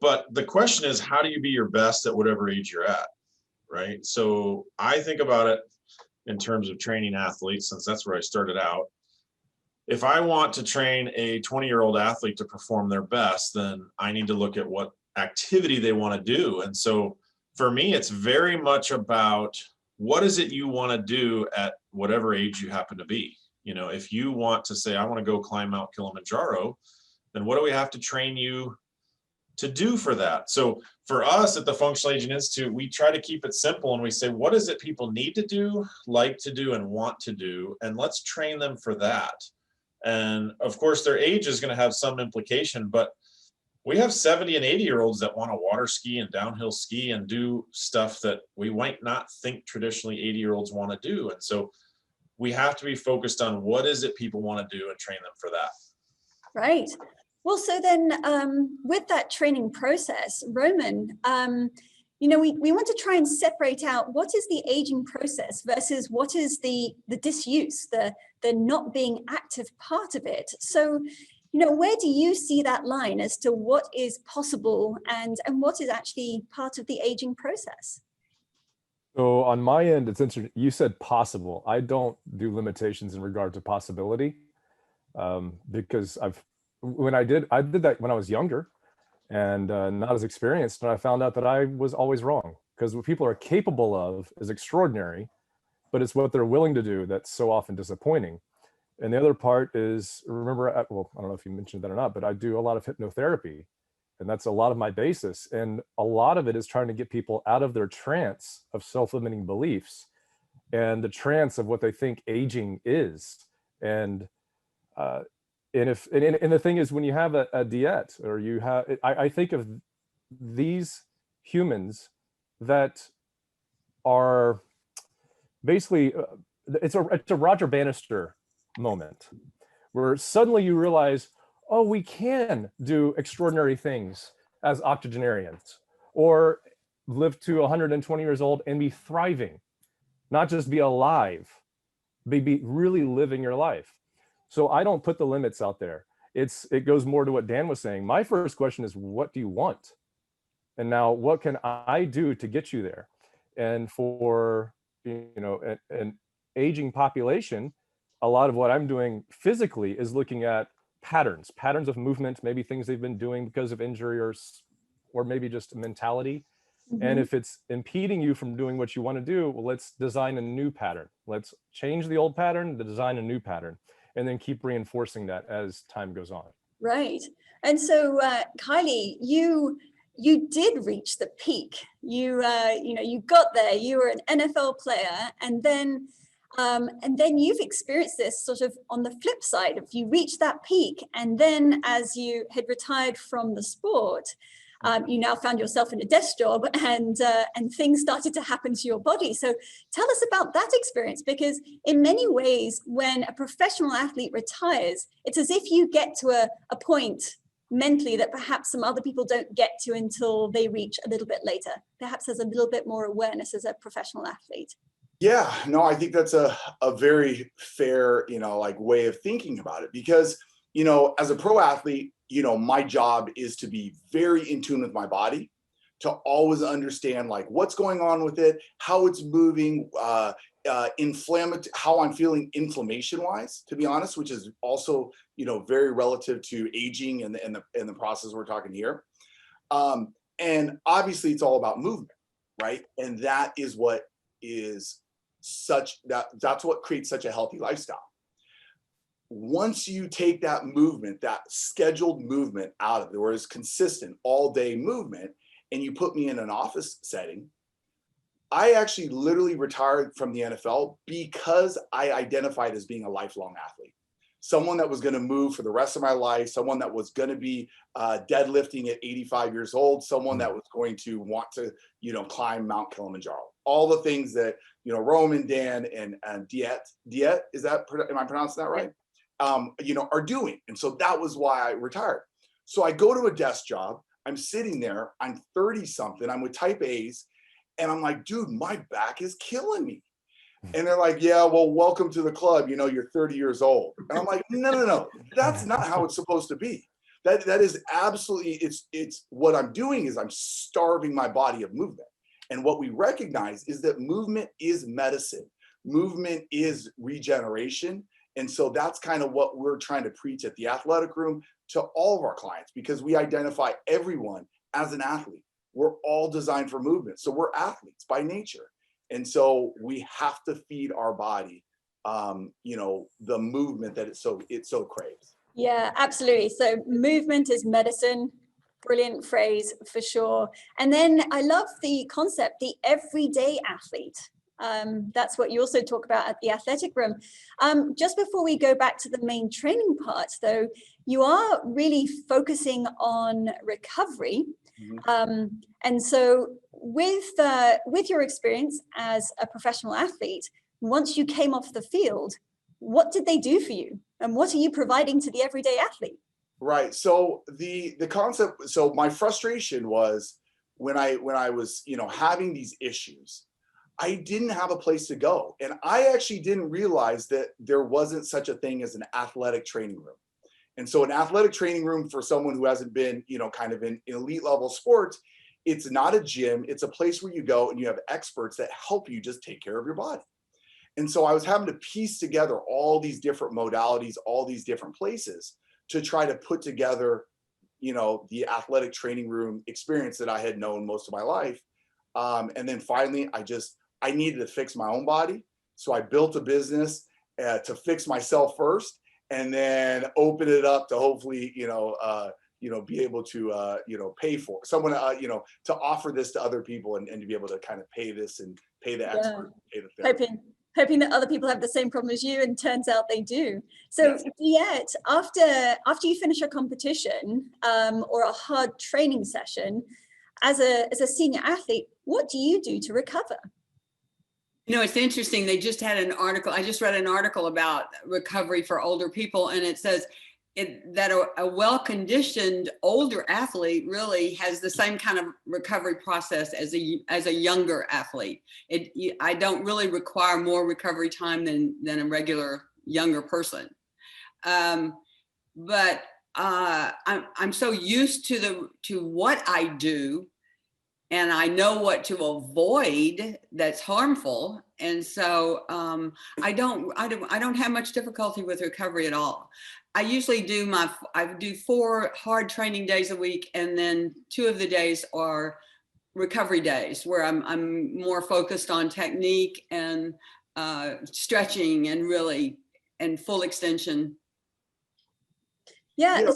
But the question is, how do you be your best at whatever age you're at, right? So I think about it in terms of training athletes, since that's where I started out. If I want to train a 20-year-old athlete to perform their best, then I need to look at what activity they want to do. And so for me, it's very much about what is it you want to do at whatever age you happen to be. You know, if you want to say, I want to go climb Mount Kilimanjaro, then what do we have to train you to do for that? So for us at the Functional Aging Institute, we try to keep it simple and we say, what is it people need to do, like to do, and want to do? And let's train them for that. And of course, their age is going to have some implication, but we have 70 and 80-year-olds that want to water ski and downhill ski and do stuff that we might not think traditionally 80-year-olds want to do. And so we have to be focused on what is it people want to do and train them for that. Right. Well, so then with that training process, Roman, you know, we want to try and separate out what is the aging process versus what is the disuse, the not being active part of it. So, you know, where do you see that line as to what is possible and what is actually part of the aging process? So on my end, it's interesting. You said possible. I don't do limitations in regard to possibility because I did that when I was younger and not as experienced, and I found out that I was always wrong, because what people are capable of is extraordinary, but it's what they're willing to do that's so often disappointing. And the other part is, remember, well, I don't know if you mentioned that or not, but I do a lot of hypnotherapy, and that's a lot of my basis. And a lot of it is trying to get people out of their trance of self-limiting beliefs and the trance of what they think aging is. And the thing is, when you have a diet, or you have, I think of these humans that are basically, it's a Roger Bannister moment where suddenly you realize, oh, we can do extraordinary things as octogenarians, or live to 120 years old and be thriving, not just be alive, be really living your life. So I don't put the limits out there. It goes more to what Dan was saying. My first question is, what do you want? And now, what can I do to get you there? And for, you know, an aging population, a lot of what I'm doing physically is looking at patterns of movement, maybe things they've been doing because of injury or maybe just mentality. Mm-hmm. And if it's impeding you from doing what you want to do, well, let's design a new pattern. Let's change the old pattern, design a new pattern, and then keep reinforcing that as time goes on. Right. And so, Kylie, you did reach the peak. You got there. You were an NFL player, and then you've experienced this sort of on the flip side of you reached that peak, and then as you had retired from the sport, you now found yourself in a desk job, and things started to happen to your body. So tell us about that experience, because in many ways, when a professional athlete retires, it's as if you get to a point mentally that perhaps some other people don't get to until they reach a little bit later? Perhaps there's a little bit more awareness as a professional athlete. Yeah, no, I think that's a very fair, like way of thinking about it, because, as a pro athlete, my job is to be very in tune with my body, to always understand like what's going on with it, how it's moving, how I'm feeling inflammation wise, to be honest, which is also, very relative to aging and the process we're talking here. And obviously it's all about movement, right? And that is what is that's what creates such a healthy lifestyle. Once you take that movement, that scheduled movement out of it, or is consistent all day movement, and you put me in an office setting, I actually literally retired from the NFL because I identified as being a lifelong athlete. Someone that was going to move for the rest of my life, someone that was going to be deadlifting at 85 years old, someone that was going to want to, climb Mount Kilimanjaro. All the things that, Roman, Dan, and Diet, is that, am I pronouncing that right? Are doing. And so that was why I retired. So I go to a desk job, I'm sitting there, I'm 30 something, I'm with type A's, and I'm like, dude, my back is killing me. And they're like, yeah, well, welcome to the club. You're 30 years old. And I'm like, no, that's not how it's supposed to be. That is absolutely, it's what I'm doing is I'm starving my body of movement. And what we recognize is that movement is medicine. Movement is regeneration. And so that's kind of what we're trying to preach at the athletic room to all of our clients, because we identify everyone as an athlete. We're all designed for movement. So we're athletes by nature. And so we have to feed our body, the movement that it so craves. Yeah, absolutely. So movement is medicine. Brilliant phrase for sure. And then I love the concept, the everyday athlete. That's what you also talk about at the athletic room. Just before we go back to the main training part, though, you are really focusing on recovery. Mm-hmm. And so with your experience as a professional athlete, once you came off the field, what did they do for you? And what are you providing to the everyday athlete? Right. So the concept, so my frustration was when I was, having these issues, I didn't have a place to go. And I actually didn't realize that there wasn't such a thing as an athletic training room. And so an athletic training room for someone who hasn't been, kind of in elite level sports, it's not a gym. It's a place where you go and you have experts that help you just take care of your body. And so I was having to piece together all these different modalities, all these different places to try to put together, the athletic training room experience that I had known most of my life. And then finally, I needed to fix my own body. So I built a business to fix myself first, and then open it up to hopefully, be able to, pay for someone, to offer this to other people and to be able to kind of pay this and pay the expert, pay the therapist. Hoping that other people have the same problem as you, and turns out they do. So Diet, after you finish a competition or a hard training session, as a senior athlete, what do you do to recover? It's interesting. They just had an article. I just read an article about recovery for older people, and it says that a well-conditioned older athlete really has the same kind of recovery process as a younger athlete. I don't really require more recovery time than a regular younger person. But I'm so used to what I do, and I know what to avoid that's harmful. And so I don't have much difficulty with recovery at all. I usually do 4 hard training days a week, and then 2 of the days are recovery days where I'm more focused on technique and stretching and full extension. Yeah.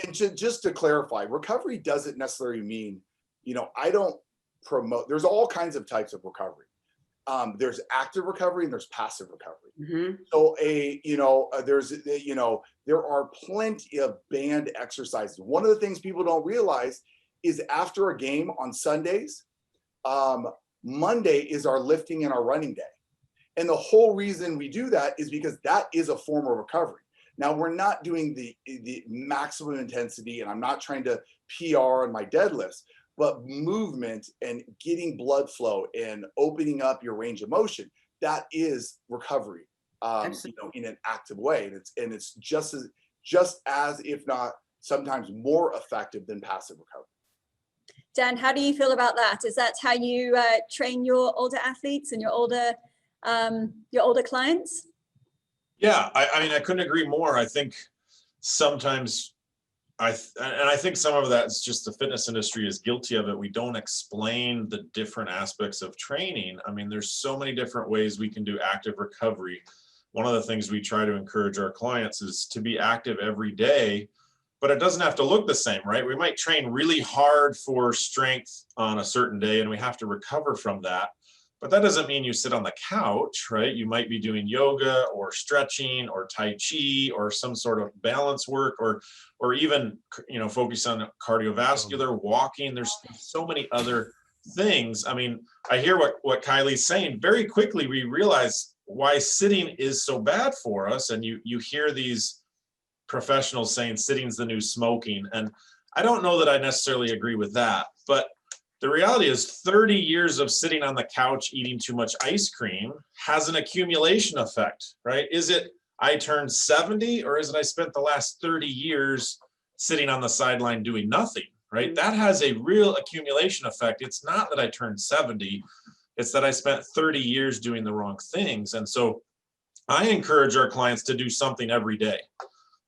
And just to clarify, recovery doesn't necessarily mean, I don't promote, there's all kinds of types of recovery. There's active recovery and there's passive recovery. Mm-hmm. So there are plenty of banned exercises. One of the things people don't realize is after a game on Sundays, Monday is our lifting and our running day. And the whole reason we do that is because that is a form of recovery. Now we're not doing the maximum intensity, and I'm not trying to PR on my deadlifts, but movement and getting blood flow and opening up your range of motion, that is recovery, in an active way. And it's just as, if not sometimes more effective than passive recovery. Dan, how do you feel about that? Is that how you train your older athletes and your older clients? Yeah, I mean, I couldn't agree more. I think sometimes I think some of that is just the fitness industry is guilty of it. We don't explain the different aspects of training. I mean, there's so many different ways we can do active recovery. One of the things we try to encourage our clients is to be active every day, but it doesn't have to look the same, right? We might train really hard for strength on a certain day and we have to recover from that. But that doesn't mean you sit on the couch, right? You might be doing yoga or stretching or Tai Chi or some sort of balance work or even, focus on cardiovascular, walking. There's so many other things. I mean, I hear what Kylie's saying. Very quickly, we realize why sitting is so bad for us. And you hear these professionals saying sitting's the new smoking. And I don't know that I necessarily agree with that, but the reality is 30 years of sitting on the couch eating too much ice cream has an accumulation effect, right? Is it I turned 70 or is it I spent the last 30 years sitting on the sideline doing nothing, right? That has a real accumulation effect. It's not that I turned 70, it's that I spent 30 years doing the wrong things. And so I encourage our clients to do something every day.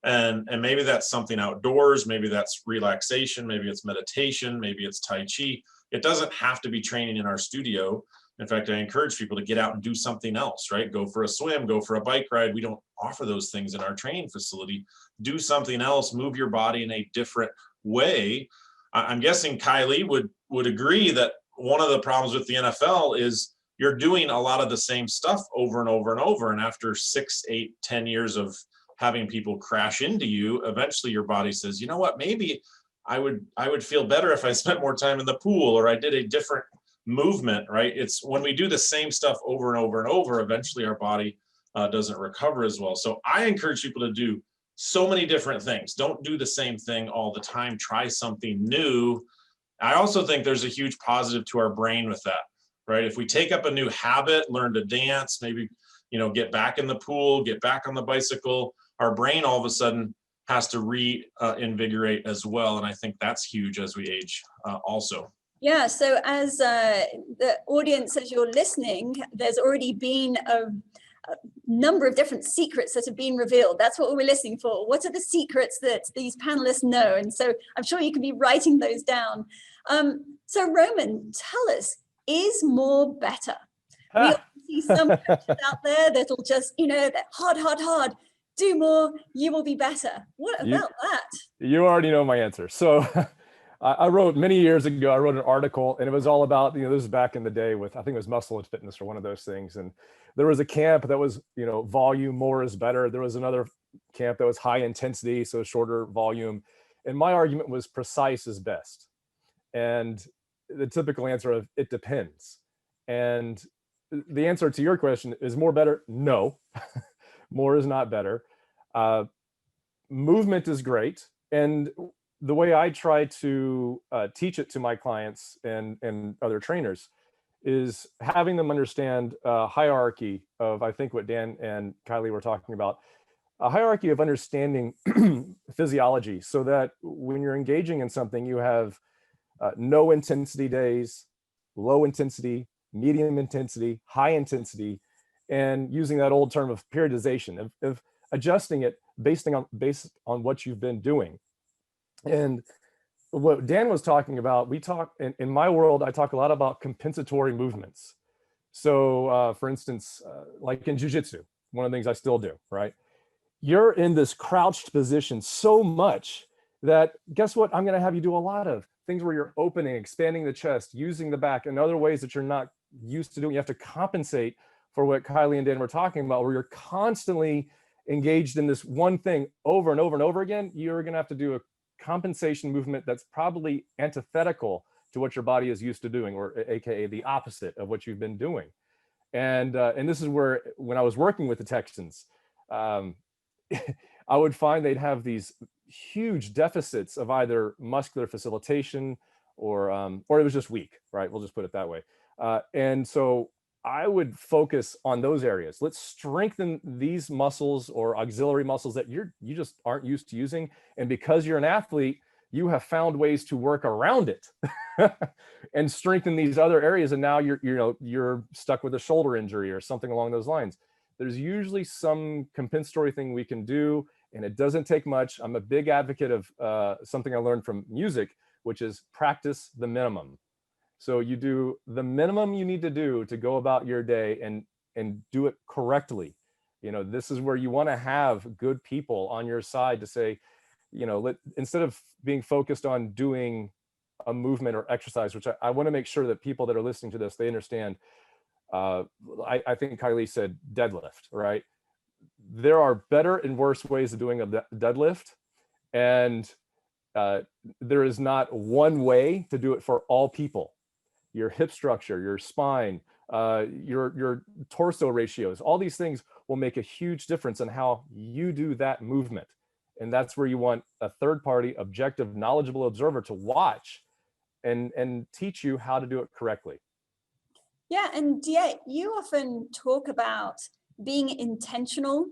And maybe that's something outdoors, maybe that's relaxation, maybe it's meditation, maybe it's Tai Chi. It doesn't have to be training in our studio. In fact, I encourage people to get out and do something else, right? Go for a swim, go for a bike ride. We don't offer those things in our training facility. Do something else, move your body in a different way. I'm guessing Kylie would agree that one of the problems with the NFL is you're doing a lot of the same stuff over and over and over. And after 6, 8, 10 years of having people crash into you, eventually your body says, you know what, maybe I would feel better if I spent more time in the pool or I did a different movement, right? It's when we do the same stuff over and over and over, eventually our body doesn't recover as well. So I encourage people to do so many different things. Don't do the same thing all the time. Try something new. I also think there's a huge positive to our brain with that, right? If we take up a new habit, learn to dance, maybe, get back in the pool, get back on the bicycle, our brain all of a sudden has to reinvigorate as well. And I think that's huge as we age also. Yeah, so as the audience, as you're listening, there's already been a number of different secrets that have been revealed. That's what we're listening for. What are the secrets that these panelists know? And so I'm sure you can be writing those down. So Roman, tell us, is more better? We see some coaches out there that'll just, that hard, do more, you will be better. What about that? You already know my answer. So I wrote many years ago, I wrote an article and it was all about, this is back in the day with, I think it was Muscle and Fitness or one of those things. And there was a camp that was, volume, more is better. There was another camp that was high intensity, so shorter volume. And my argument was precise is best. And the typical answer of it depends. And the answer to your question is more better? No, more is not better. Movement is great. And the way I try to teach it to my clients and other trainers is having them understand a hierarchy of, I think what Dan and Kylie were talking about, a hierarchy of understanding physiology so that when you're engaging in something, you have no intensity days, low intensity, medium intensity, high intensity, and using that old term of periodization, of adjusting it based on what you've been doing. And what Dan was talking about, we talk in my world, I talk a lot about compensatory movements. So for instance, like in jiu-jitsu, one of the things I still do, right? You're in this crouched position so much that guess what? I'm going to have you do a lot of things where you're opening, expanding the chest, using the back, and other ways that you're not used to doing. You have to compensate for what Kylie and Dan were talking about, where you're constantly engaged in this one thing over and over and over again. You're going to have to do a compensation movement that's probably antithetical to what your body is used to doing, or AKA the opposite of what you've been doing. And this is where, when I was working with the Texans, I would find they'd have these huge deficits of either muscular facilitation or it was just weak, right? We'll just put it that way. And so I would focus on those areas. Let's strengthen these muscles or auxiliary muscles that you just aren't used to using. And because you're an athlete, you have found ways to work around it and strengthen these other areas. And now you're stuck with a shoulder injury or something along those lines. There's usually some compensatory thing we can do, and it doesn't take much. I'm a big advocate of something I learned from music, which is practice the minimum. So you do the minimum you need to do to go about your day and do it correctly. This is where you want to have good people on your side to say, instead of being focused on doing a movement or exercise, which I want to make sure that people that are listening to this, they understand. I think Kylie said deadlift, right? There are better and worse ways of doing a deadlift. And there is not one way to do it for all people. Your hip structure, your spine, your torso ratios, all these things will make a huge difference in how you do that movement. And that's where you want a third party, objective, knowledgeable observer to watch and teach you how to do it correctly. Yeah, and DeEtte, you often talk about being intentional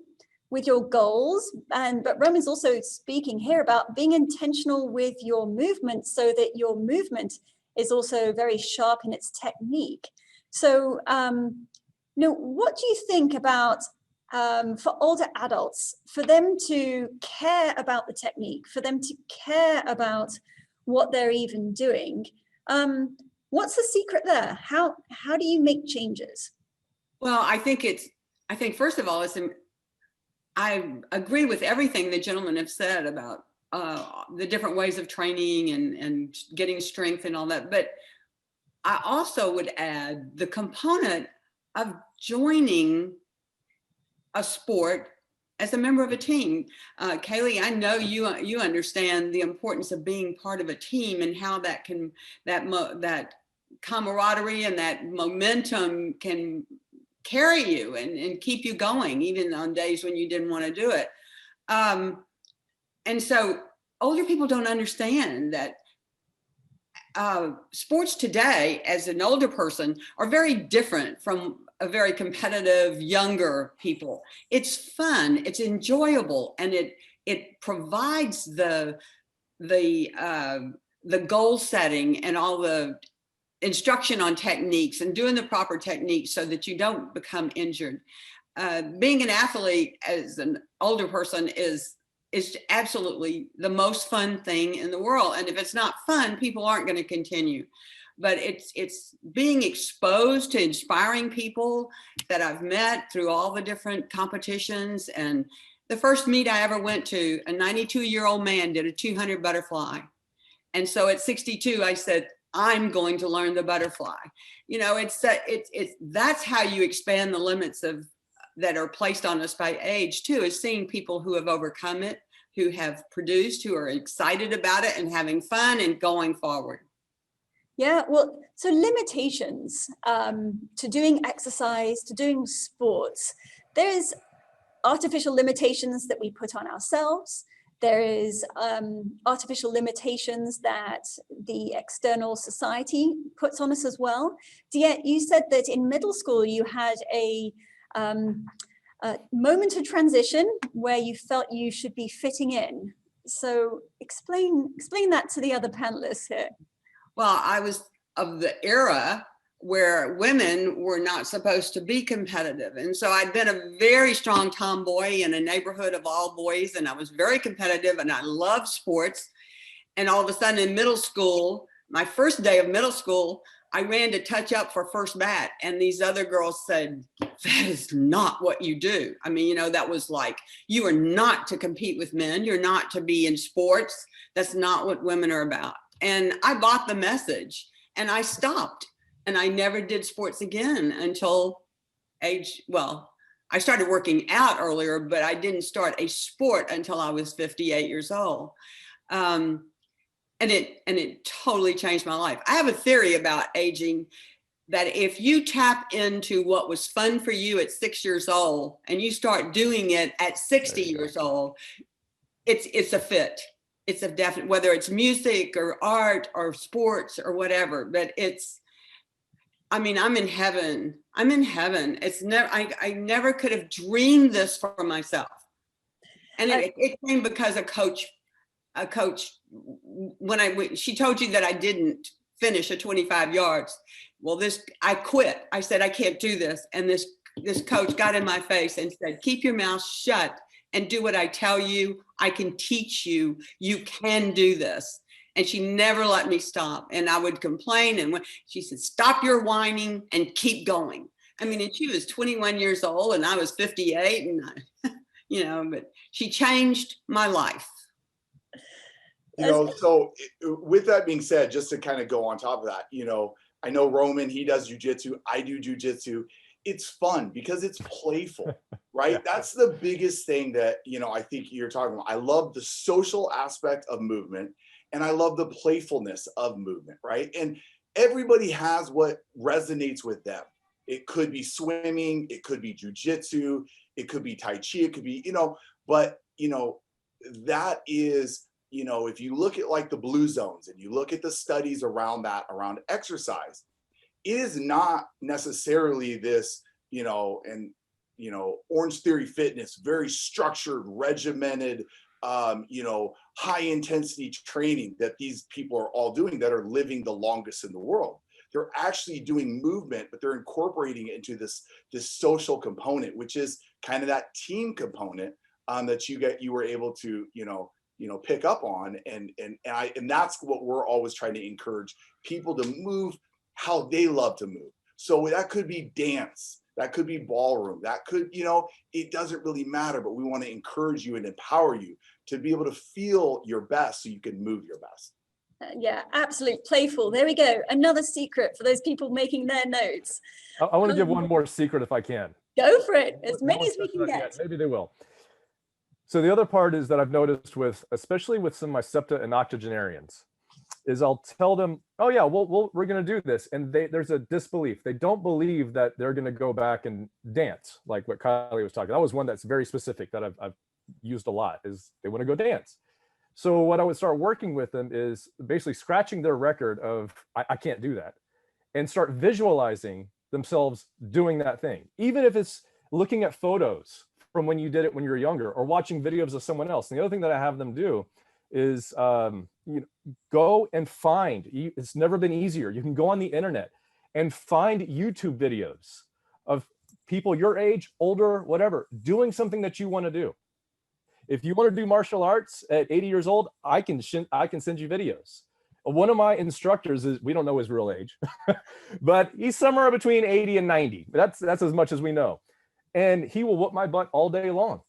with your goals, but Roman's also speaking here about being intentional with your movement so that your movement is also very sharp in its technique. So, what do you think about for older adults, for them to care about the technique, for them to care about what they're even doing? What's the secret there? How do you make changes? Well, I think first of all, I agree with everything the gentlemen have said about the different ways of training and getting strength and all that. But I also would add the component of joining a sport as a member of a team. Kaylee, I know you understand the importance of being part of a team and how that camaraderie and that momentum can carry you and keep you going, even on days when you didn't want to do it. And so older people don't understand that sports today, as an older person, are very different from a very competitive younger people. It's fun, it's enjoyable, and it provides the goal setting and all the instruction on techniques and doing the proper techniques so that you don't become injured. Being an athlete as an older person is absolutely the most fun thing in the world. And if it's not fun, people aren't going to continue. But it's being exposed to inspiring people that I've met through all the different competitions. And the first meet I ever went to, a 92-year-old man did a 200 butterfly. And so at 62, I said, I'm going to learn the butterfly. That's how you expand the limits that are placed on us by age too, is seeing people who have overcome it, who have produced, who are excited about it and having fun and going forward. Yeah, well, so limitations to doing exercise, to doing sports. There's artificial limitations that we put on ourselves. There is artificial limitations that the external society puts on us as well. DeEtte, you said that in middle school you had a moment of transition where you felt you should be fitting in. So explain that to the other panelists here. Well, I was of the era where women were not supposed to be competitive. And so I'd been a very strong tomboy in a neighborhood of all boys, and I was very competitive and I loved sports. And all of a sudden in middle school, my first day of middle school, I ran to touch up for first bat, and these other girls said, that is not what you do. I mean, that was like, you are not to compete with men. You're not to be in sports. That's not what women are about. And I bought the message and I stopped, and I never did sports again until I started working out earlier, but I didn't start a sport until I was 58 years old. And it totally changed my life. I have a theory about aging. that if you tap into what was fun for you at 6 years old and you start doing it at 60 years old, it's a fit. It's a definite, whether it's music or art or sports or whatever, but I mean, I'm in heaven. I'm in heaven. It's never, I never could have dreamed this for myself. And it came because a coach, when she told you that I didn't finish at 25 yards. Well, I quit. I said, I can't do this. And this coach got in my face and said, keep your mouth shut and do what I tell you. I can teach you. You can do this. And she never let me stop. And I would complain. And when she said, stop your whining and keep going. I mean, and she was 21 years old and I was 58 and but she changed my life. So with that being said, just to kind of go on top of that, I know Roman, he does jujitsu. I do jujitsu. It's fun because it's playful, right? That's the biggest thing that, I think you're talking about. I love the social aspect of movement and I love the playfulness of movement, right? And everybody has what resonates with them. It could be swimming, it could be jujitsu, it could be Tai Chi, it could be, but, that is, if you look at like the blue zones and you look at the studies around that, around exercise, it is not necessarily this, Orange Theory Fitness, very structured, regimented, high intensity training that these people are all doing that are living the longest in the world. They're actually doing movement, but they're incorporating it into this social component, which is kind of that team component that you were able to, pick up on. And that's what we're always trying to encourage people to move how they love to move. So that could be dance, that could be ballroom, that could, it doesn't really matter, but we want to encourage you and empower you to be able to feel your best so you can move your best. Yeah, absolute playful. There we go. Another secret for those people making their notes. I want to give one more secret if I can. Go for it. As many as we can get. Maybe they will. So the other part is that I've noticed especially with some of my septa and octogenarians, is I'll tell them, oh yeah, we're going to do this. And there's a disbelief. They don't believe that they're going to go back and dance like what Kylie was talking. That was one that's very specific that I've used a lot, is they want to go dance. So what I would start working with them is basically scratching their record of, I can't do that, and start visualizing themselves doing that thing. Even if it's looking at photos from when you did it when you were younger or watching videos of someone else. And the other thing that I have them do is go and find, it's never been easier. You can go on the internet and find YouTube videos of people your age, older, whatever, doing something that you want to do. If you want to do martial arts at 80 years old, I can send you videos. One of my instructors we don't know his real age, but he's somewhere between 80 and 90. That's as much as we know. And he will whoop my butt all day long.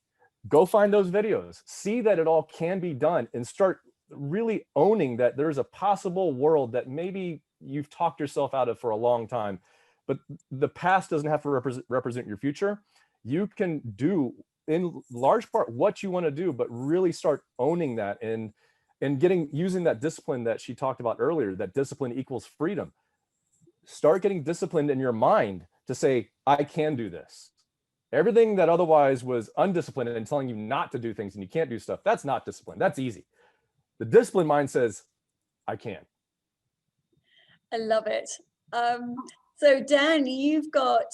Go find those videos, see that it all can be done, and start really owning that there's a possible world that maybe you've talked yourself out of for a long time, but the past doesn't have to represent your future. You can do in large part what you want to do, but really start owning that and using that discipline that she talked about earlier, that discipline equals freedom. Start getting disciplined in your mind to say, I can do this. Everything that otherwise was undisciplined and telling you not to do things and you can't do stuff, that's not discipline. That's easy. The disciplined mind says, I can. I love it. So Dan, you've got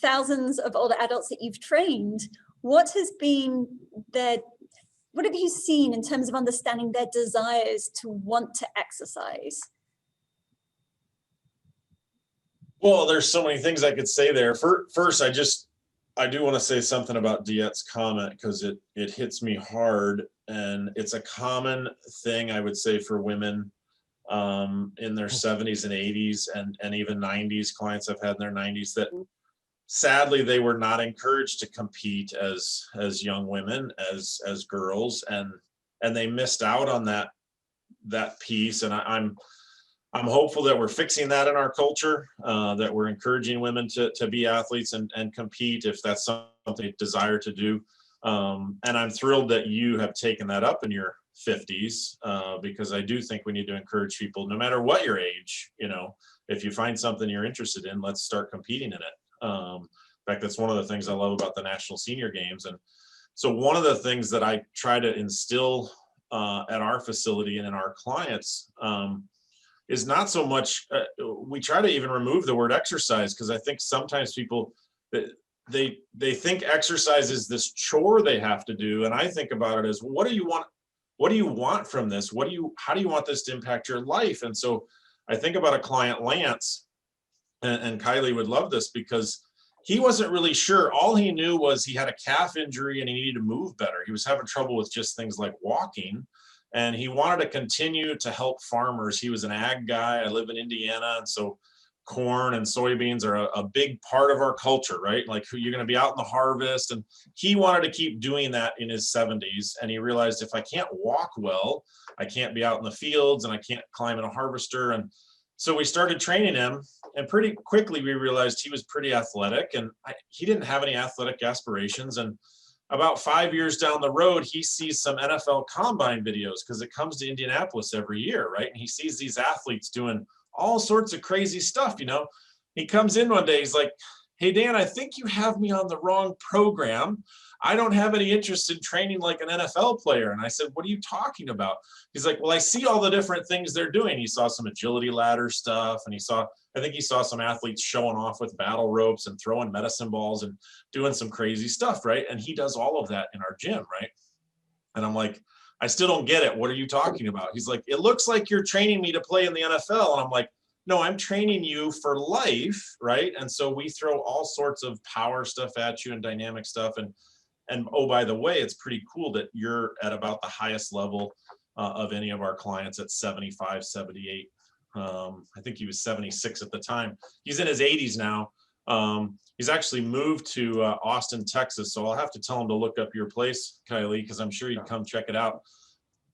thousands of older adults that you've trained. What have you seen in terms of understanding their desires to want to exercise? Well, there's so many things I could say there. First, I do want to say something about Diette's comment because it hits me hard, and it's a common thing I would say for women in their 70s and 80s and even 90s, clients I've had in their 90s, that sadly they were not encouraged to compete as young women, as girls, and they missed out on that piece. And I'm hopeful that we're fixing that in our culture, that we're encouraging women to be athletes and compete if that's something they desire to do. And I'm thrilled that you have taken that up in your 50s, because I do think we need to encourage people, no matter what your age, if you find something you're interested in, let's start competing in it. In fact, that's one of the things I love about the National Senior Games. And so one of the things that I try to instill at our facility and in our clients is not so much, we try to even remove the word exercise, because I think sometimes people, they think exercise is this chore they have to do. And I think about it as, what do you want? What do you want from this? How do you want this to impact your life? And so I think about a client, Lance, and Kylie would love this, because he wasn't really sure. All he knew was he had a calf injury and he needed to move better. He was having trouble with just things like walking, and he wanted to continue to help farmers. He was an ag guy. I live in Indiana, and so corn and soybeans are a big part of our culture, right? Like, you're going to be out in the harvest, and he wanted to keep doing that in his 70s. And he realized, if I can't walk well, I can't be out in the fields, and I can't climb in a harvester. And so we started training him, and pretty quickly we realized he was pretty athletic, and he didn't have any athletic aspirations. And about 5 years down the road, he sees some NFL combine videos, because it comes to Indianapolis every year, right? And he sees these athletes doing all sorts of crazy stuff. He comes in one day, he's like, "Hey, Dan, I think you have me on the wrong program. I don't have any interest in training like an NFL player." And I said, "What are you talking about?" He's like, "Well, I see all the different things they're doing." He saw some agility ladder stuff, and I think he saw some athletes showing off with battle ropes and throwing medicine balls and doing some crazy stuff, right? And he does all of that in our gym, right? And I'm like, "I still don't get it. What are you talking about?" He's like, "It looks like you're training me to play in the NFL." And I'm like, "No, I'm training you for life," right? And so we throw all sorts of power stuff at you and dynamic stuff. And oh, by the way, it's pretty cool that you're at about the highest level of any of our clients at 75, 78. I think he was 76 at the time. He's in his 80s now. He's actually moved to Austin, Texas. So I'll have to tell him to look up your place, Kylie, because I'm sure you'd come check it out.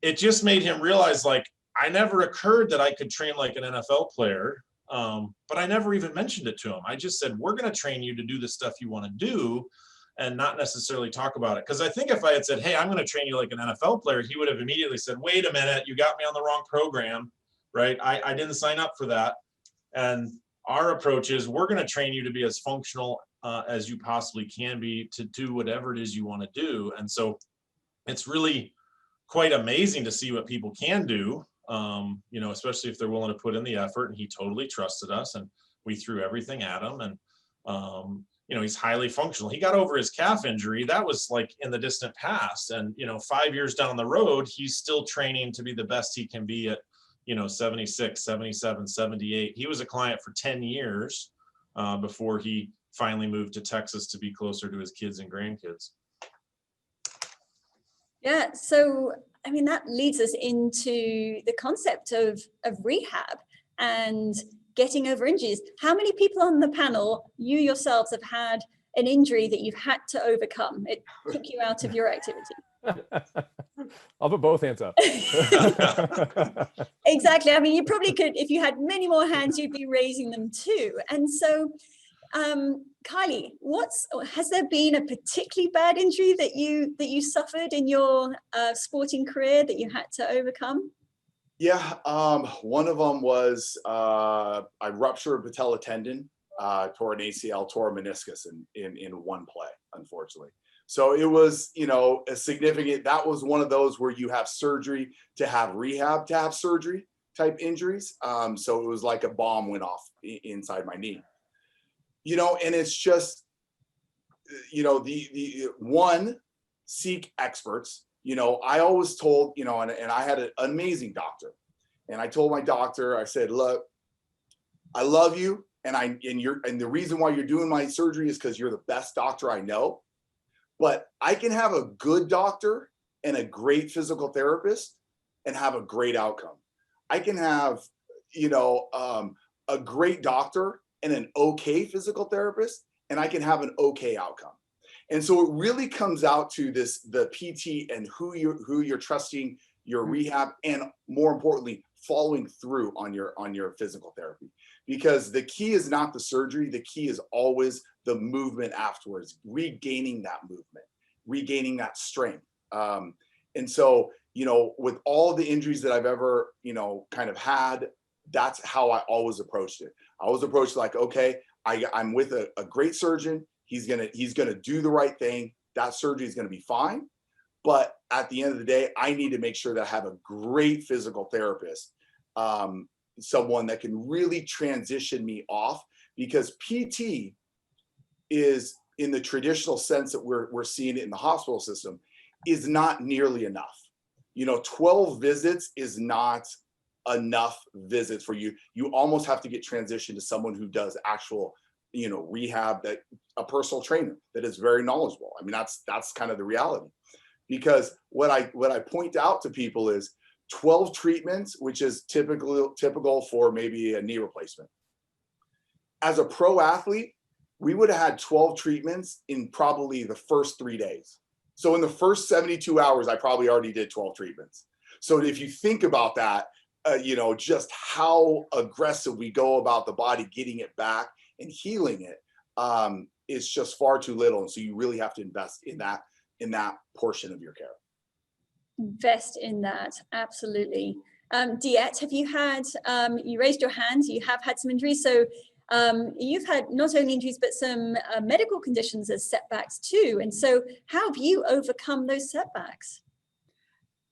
It just made him realize, like, I never occurred that I could train like an NFL player, but I never even mentioned it to him. I just said, "We're going to train you to do the stuff you want to do," and not necessarily talk about it. Because I think if I had said, "Hey, I'm going to train you like an NFL player," he would have immediately said, "Wait a minute, you got me on the wrong program," right? I didn't sign up for that. And our approach is, we're going to train you to be as functional as you possibly can be, to do whatever it is you want to do. And so it's really quite amazing to see what people can do, especially if they're willing to put in the effort. And he totally trusted us, and we threw everything at him. And, he's highly functional. He got over his calf injury. That was like in the distant past. And, 5 years down the road, he's still training to be the best he can be at, 76, 77, 78. He was a client for 10 years before he finally moved to Texas to be closer to his kids and grandkids. Yeah, so that leads us into the concept of rehab and getting over injuries. How many people on the panel, you yourselves, have had an injury that you've had to overcome? It took you out of your activity. I'll put both hands up. Exactly. You probably could, if you had many more hands, you'd be raising them too. And so, Kylie, has there been a particularly bad injury that you suffered in your sporting career that you had to overcome? Yeah, one of them was I ruptured a patella tendon, tore an ACL, tore a meniscus in one play, unfortunately. So it was, a significant, that was one of those where you have surgery to have rehab, to have surgery type injuries. So it was like a bomb went off inside my knee. And it's just, the one, seek experts. I always told, and I had an amazing doctor, and I told my doctor, I said, "Look, I love you. And the reason why you're doing my surgery is because you're the best doctor I know. But I can have a good doctor and a great physical therapist and have a great outcome. I can have, a great doctor and an okay physical therapist, and I can have an okay outcome." And so it really comes out to the PT and who you're trusting your rehab, and more importantly, following through on your physical therapy. Because the key is not the surgery, the key is always the movement afterwards, regaining that movement, regaining that strength. And so, with all the injuries that I've ever, kind of had, that's how I always approached it. I always approached like, okay, I'm with a great surgeon. He's gonna do the right thing. That surgery is gonna be fine. But at the end of the day, I need to make sure that I have a great physical therapist, someone that can really transition me off, because PT is, in the traditional sense that we're seeing it in the hospital system, is not nearly enough. 12 visits is not enough visits for you. You almost have to get transitioned to someone who does actual, rehab, that a personal trainer that is very knowledgeable. I mean, that's kind of the reality. Because what I point out to people is 12 treatments, which is typical for maybe a knee replacement. As a pro athlete, we would have had 12 treatments in probably the first 3 days. So in the first 72 hours, I probably already did 12 treatments. So if you think about that, just how aggressive we go about the body getting it back and healing it, is just far too little. And so you really have to invest in that portion of your care. Invest in that, absolutely. Diet, have you had, you raised your hand, you have had some injuries. So you've had not only injuries, but some medical conditions as setbacks too. And so how have you overcome those setbacks?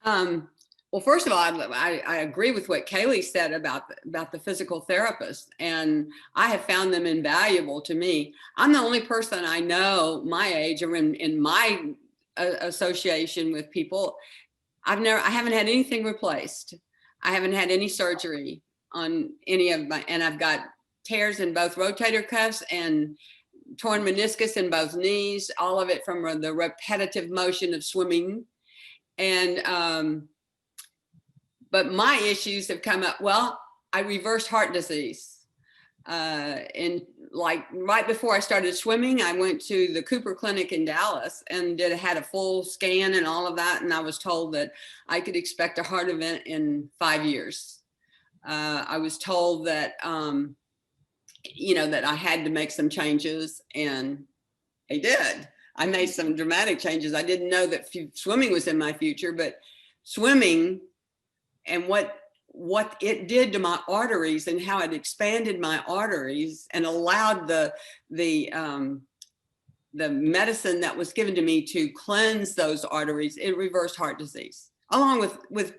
Well, first of all, I agree with what Kaylee said about the physical therapist, and I have found them invaluable to me. I'm the only person I know my age or in my association with people. I haven't had anything replaced. I haven't had any surgery on any of and I've got tears in both rotator cuffs and torn meniscus in both knees, all of it from the repetitive motion of swimming. And, but my issues have come up. Well, I reversed heart disease. And like right before I started swimming, I went to the Cooper Clinic in Dallas and had a full scan and all of that. And I was told that I could expect a heart event in 5 years. I was told that, that I had to make some changes, and I did. I made some dramatic changes. I didn't know that swimming was in my future, but swimming and what it did to my arteries and how it expanded my arteries and allowed the medicine that was given to me to cleanse those arteries, it reversed heart disease. Along with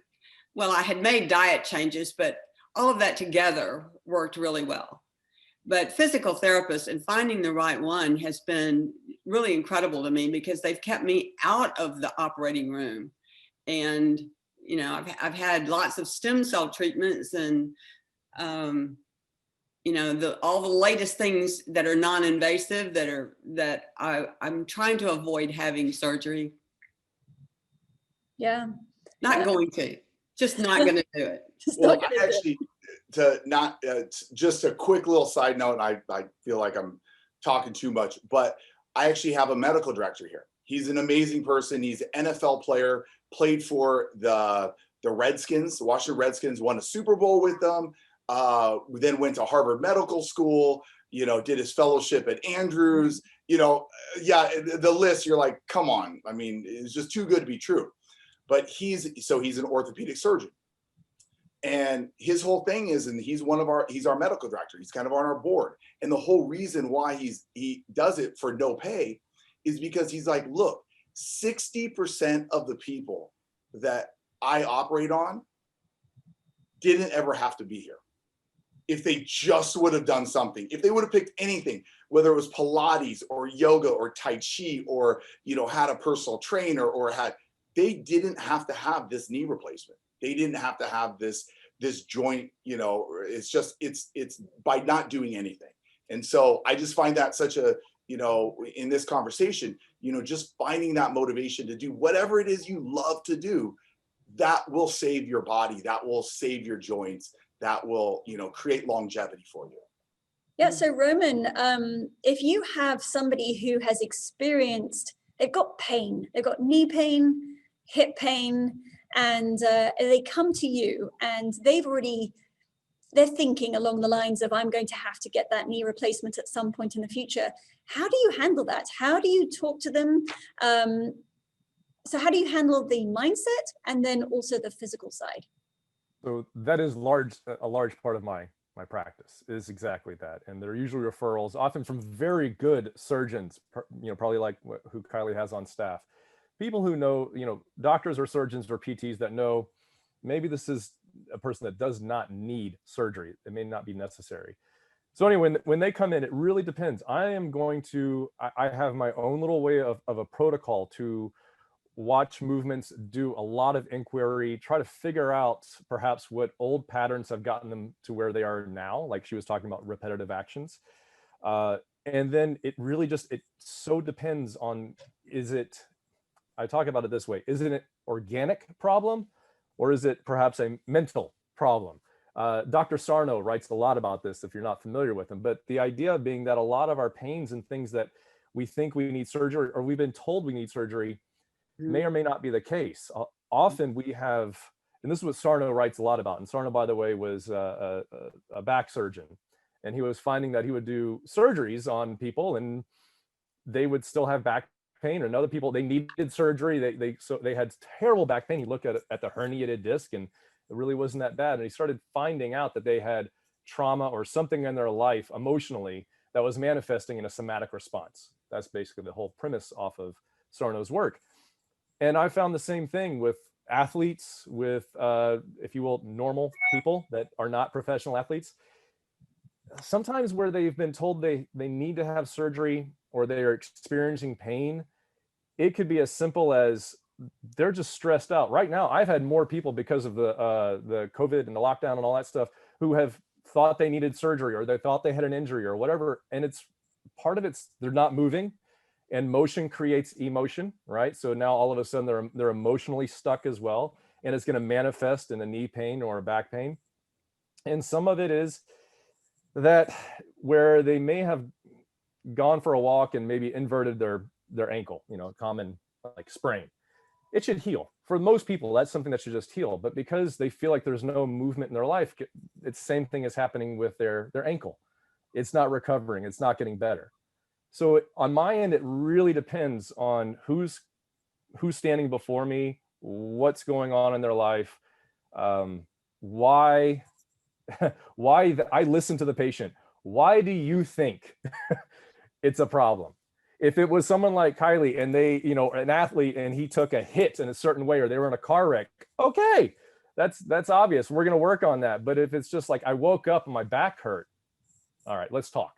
well, I had made diet changes, but all of that together worked really well. But physical therapists and finding the right one has been really incredible to me, because they've kept me out of the operating room. And, I've had lots of stem cell treatments and, all the latest things that are non-invasive that I'm trying to avoid having surgery. Yeah. Not going to, just not going to do it. Well, actually, just a quick little side note, I feel like I'm talking too much, but I actually have a medical director here. He's an amazing person. He's an NFL player, played for the Redskins, the Washington Redskins, won a Super Bowl with them, then went to Harvard Medical School, did his fellowship at Andrews, the list, you're like, come on. I mean, it's just too good to be true. But he's an orthopedic surgeon. And his whole thing is, and he's our medical director. He's kind of on our board. And the whole reason why he does it for no pay is because he's like, look, 60% of the people that I operate on didn't ever have to be here. If they just would have done something, if they would have picked anything, whether it was Pilates or yoga or Tai Chi or, had a personal trainer or they didn't have to have this knee replacement. They didn't have to have this joint, it's by not doing anything. And so I just find that such a, in this conversation, just finding that motivation to do whatever it is you love to do, that will save your body, that will save your joints, that will, create longevity for you. Yeah, so Roman, if you have somebody who has experienced, they've got pain, they've got knee pain, hip pain, and they come to you and they're thinking along the lines of, I'm going to have to get that knee replacement at some point in the future. How do you handle that? How do you talk to them? So how do you handle the mindset and then also the physical side? So that is a large part of my practice is exactly that. And they're usually referrals, often from very good surgeons, probably like who Kylie has on staff. People who know, doctors or surgeons or PTs that know maybe this is a person that does not need surgery. It may not be necessary. So anyway, when they come in, it really depends. I have my own little way of a protocol to watch movements, do a lot of inquiry, try to figure out perhaps what old patterns have gotten them to where they are now, like she was talking about repetitive actions. And then it really it so depends on, I talk about it this way, is it an organic problem or is it perhaps a mental problem? Dr. Sarno writes a lot about this if you're not familiar with him, but the idea being that a lot of our pains and things that we think we need surgery or we've been told we need surgery may or may not be the case. Often we have, and this is what Sarno writes a lot about, and Sarno, by the way, was a back surgeon, and he was finding that he would do surgeries on people and they would still have back pain, and other people, they needed surgery, they had terrible back pain. He looked at the herniated disc and it really wasn't that bad, and he started finding out that they had trauma or something in their life emotionally that was manifesting in a somatic response. That's basically the whole premise off of Sarno's work. And I found the same thing with athletes, with, if you will, normal people that are not professional athletes. Sometimes where they've been told they need to have surgery or they are experiencing pain, it could be as simple as they're just stressed out. Right now, I've had more people because of the COVID and the lockdown and all that stuff who have thought they needed surgery or they thought they had an injury or whatever. And it's part of it's they're not moving. And motion creates emotion, right? So now all of a sudden they're emotionally stuck as well, and it's going to manifest in a knee pain or a back pain. And some of it is that where they may have gone for a walk and maybe inverted their ankle, common like sprain. It should heal. For most people, that's something that should just heal. But because they feel like there's no movement in their life, it's the same thing as happening with their ankle. It's not recovering. It's not getting better. So on my end, it really depends on who's standing before me, what's going on in their life, why I listen to the patient. Why do you think it's a problem? If it was someone like Kylie and they, an athlete and he took a hit in a certain way or they were in a car wreck, okay, that's obvious. We're going to work on that. But if it's just like I woke up and my back hurt, all right, let's talk.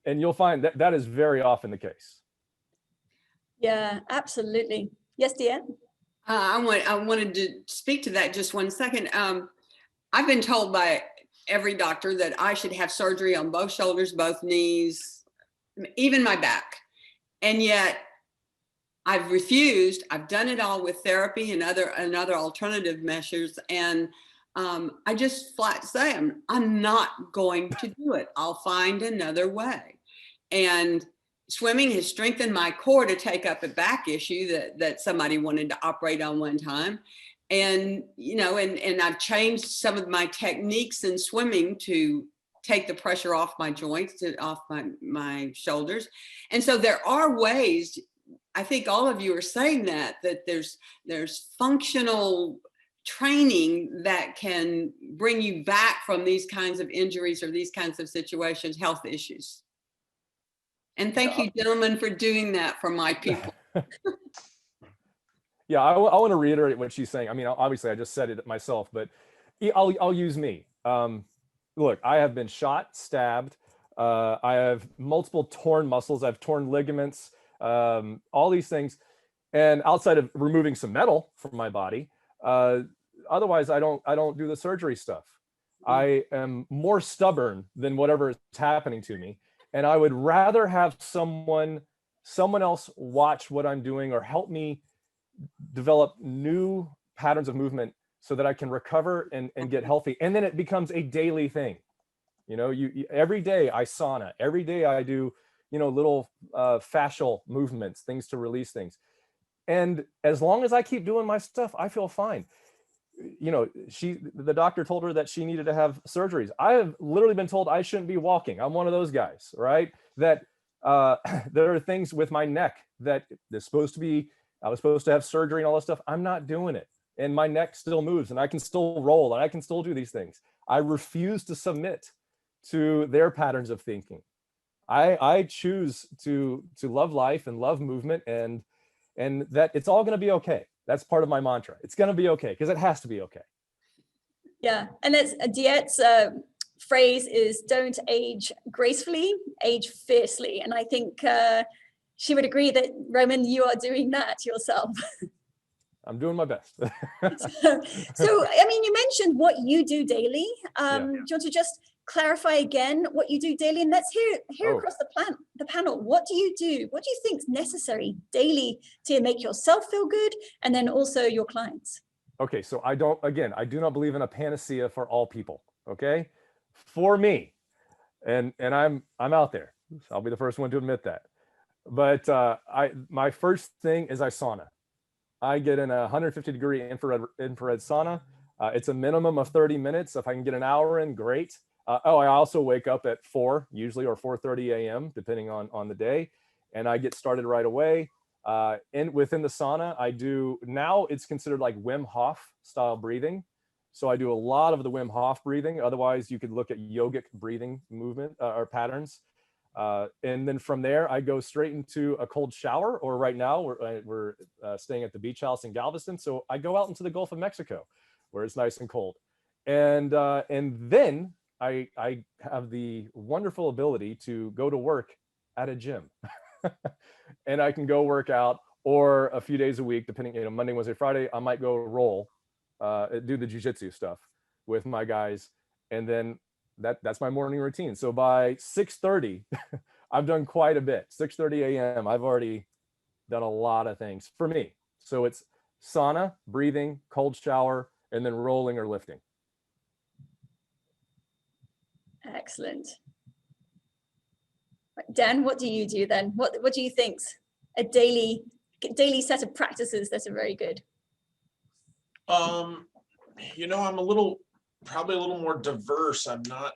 And you'll find that is very often the case. Yeah, absolutely. Yes, Deanne? I wanted to speak to that just 1 second. I've been told by every doctor that I should have surgery on both shoulders, both knees, even my back. And yet I've refused. I've done it all with therapy and other alternative measures. And I just flat say I'm not going to do it. I'll find another way. And swimming has strengthened my core to take up a back issue that somebody wanted to operate on one time. And, and I've changed some of my techniques in swimming to take the pressure off my joints, off my shoulders. And so there are ways, I think all of you are saying that there's functional training that can bring you back from these kinds of injuries or these kinds of situations, health issues. And thank you, gentlemen, for doing that for my people. Yeah, I want to reiterate what she's saying. I mean, obviously, I just said it myself, but I'll use me. Look, I have been shot, stabbed. I have multiple torn muscles. I've torn ligaments, all these things. And outside of removing some metal from my body, otherwise, I don't do the surgery stuff. I am more stubborn than whatever is happening to me. And I would rather have someone else watch what I'm doing or help me develop new patterns of movement so that I can recover and get healthy. And then it becomes a daily thing. Every day I sauna, every day I do, little fascial movements, things to release things. And as long as I keep doing my stuff, I feel fine. The doctor told her that she needed to have surgeries. I have literally been told I shouldn't be walking. I'm one of those guys, right? That there are things with my neck that is supposed to be I was supposed to have surgery and all this stuff. I'm not doing it. And my neck still moves and I can still roll and I can still do these things. I refuse to submit to their patterns of thinking. I choose to love life and love movement, and that it's all going to be okay. That's part of my mantra. It's going to be okay because it has to be okay. Yeah, and that's Diette's phrase is don't age gracefully, age fiercely. And I think she would agree that, Roman, you are doing that yourself. I'm doing my best. So, I mean, you mentioned what you do daily. Do you want to just clarify again what you do daily? And let's hear across the panel. What do you do? What do you think is necessary daily to make yourself feel good and then also your clients? Okay, so I do not believe in a panacea for all people. Okay, for me, and I'm out there. So I'll be the first one to admit that. But my first thing is I sauna. I get in a 150-degree infrared sauna. It's a minimum of 30 minutes. If I can get an hour in, great. I also wake up at 4 usually, or 4:30 a.m. depending on the day, and I get started right away. Within the sauna, I do, now it's considered like Wim Hof style breathing. So I do a lot of the Wim Hof breathing. Otherwise, you could look at yogic breathing movement or patterns. And then from there, I go straight into a cold shower, or right now we're staying at the beach house in Galveston. So I go out into the Gulf of Mexico where it's nice and cold. And then I have the wonderful ability to go to work at a gym. And I can go work out, or a few days a week, depending, Monday, Wednesday, Friday, I might go roll, do the jiu-jitsu stuff with my guys. And then that's my morning routine. So by 6:30, I've done quite a bit. 6:30 a.m. I've already done a lot of things for me. So it's sauna, breathing, cold shower, and then rolling or lifting. Excellent. Dan, what do you do then? What do you think's a daily set of practices that are very good? I'm probably a little more diverse. I'm not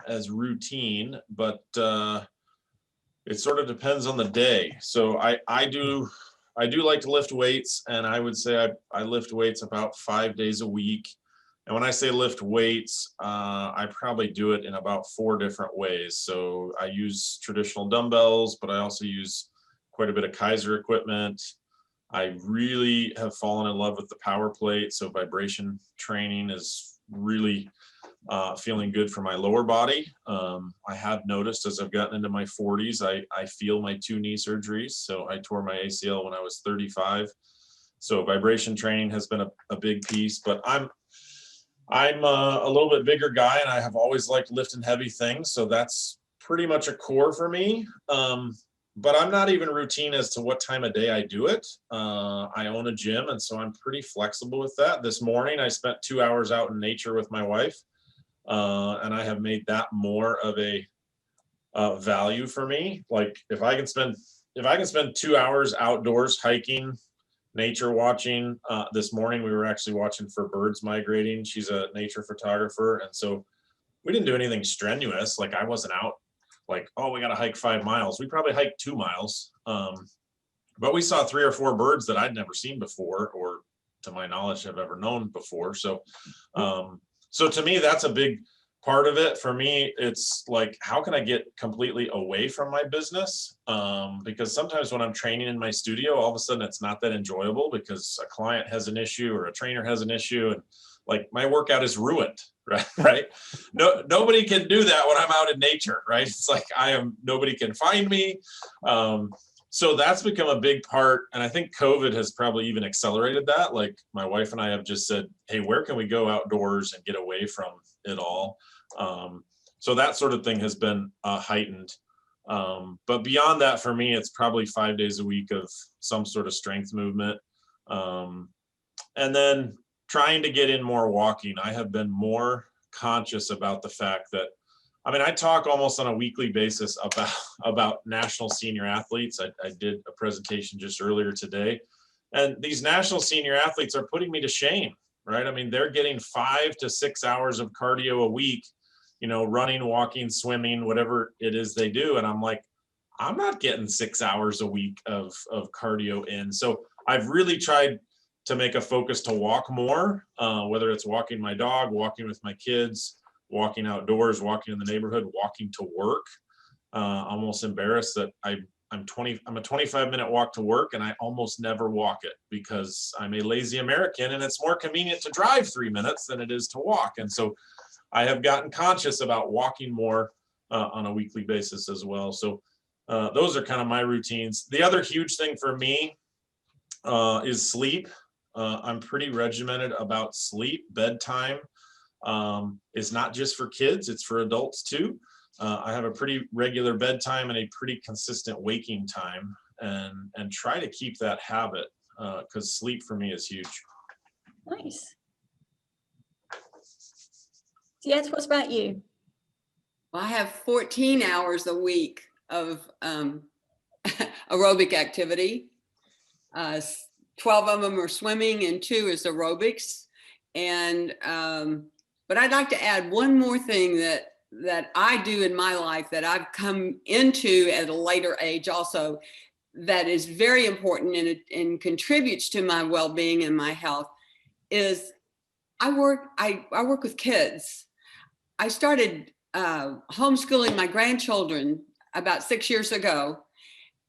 as routine, but it sort of depends on the day. So I do like to lift weights, and I would say I lift weights about 5 days a week. And when I say lift weights, I probably do it in about 4 different ways. So I use traditional dumbbells, but I also use quite a bit of Kaiser equipment. I really have fallen in love with the power plate. So vibration training is really feeling good for my lower body. I have noticed as I've gotten into my 40s, I feel my 2 knee surgeries. So I tore my ACL when I was 35. So vibration training has been a big piece, but I'm a little bit bigger guy, and I have always liked lifting heavy things. So that's pretty much a core for me. But I'm not even routine as to what time of day I do it. I own a gym, and so I'm pretty flexible with that. This morning, I spent 2 hours out in nature with my wife, and I have made that more of a value for me. Like if I can spend 2 hours outdoors hiking, nature watching. This morning we were actually watching for birds migrating. She's a nature photographer, and so we didn't do anything strenuous. Like I wasn't out like, oh, we got to hike 5 miles. We probably hiked 2 miles, but we saw 3 or 4 birds that I'd never seen before, or to my knowledge have ever known before. So so to me, that's a big part of it. For me, it's like, how can I get completely away from my business? Because sometimes when I'm training in my studio, all of a sudden it's not that enjoyable because a client has an issue or a trainer has an issue, and like my workout is ruined, right? Nobody can do that when I'm out in nature, right? It's like nobody can find me. So that's become a big part. And I think COVID has probably even accelerated that. Like my wife and I have just said, hey, where can we go outdoors and get away from it all? So that sort of thing has been heightened. But beyond that, for me, it's probably 5 days a week of some sort of strength movement. And then trying to get in more walking. I have been more conscious about the fact that, I talk almost on a weekly basis about national senior athletes. I did a presentation just earlier today, and these national senior athletes are putting me to shame, right? They're getting 5 to 6 hours of cardio a week, running, walking, swimming, whatever it is they do. And I'm like, I'm not getting 6 hours a week of cardio in. So I've really tried to make a focus to walk more, whether it's walking my dog, walking with my kids, walking outdoors, walking in the neighborhood, walking to work. Almost embarrassed that I'm a 25-minute walk to work, and I almost never walk it because I'm a lazy American, and it's more convenient to drive 3 minutes than it is to walk. And so I have gotten conscious about walking more on a weekly basis as well. So those are kind of my routines. The other huge thing for me is sleep. I'm pretty regimented about sleep. Bedtime is not just for kids, it's for adults too. I have a pretty regular bedtime and a pretty consistent waking time, and try to keep that habit because sleep for me is huge. Nice. Yes, what about you? Well, I have 14 hours a week of aerobic activity. 12 of them are swimming and 2 is aerobics. And but I'd like to add one more thing that I do in my life that I've come into at a later age also, that is very important and contributes to my well-being and my health, is I work with kids. I started homeschooling my grandchildren about 6 years ago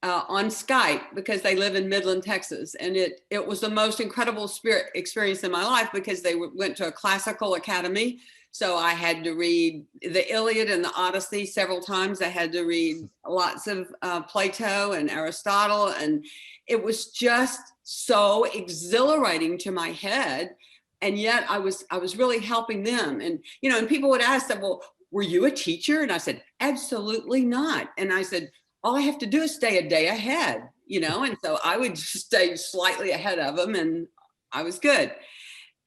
on Skype because they live in Midland, Texas. And it was the most incredible experience in my life because they went to a classical academy. So I had to read the Iliad and the Odyssey several times. I had to read lots of Plato and Aristotle. And it was just so exhilarating to my head. And yet I was really helping them. And, you know, and people would ask them, well, were you a teacher? And I said, absolutely not. And I said, all I have to do is stay a day ahead, you know? And so I would stay slightly ahead of them and I was good.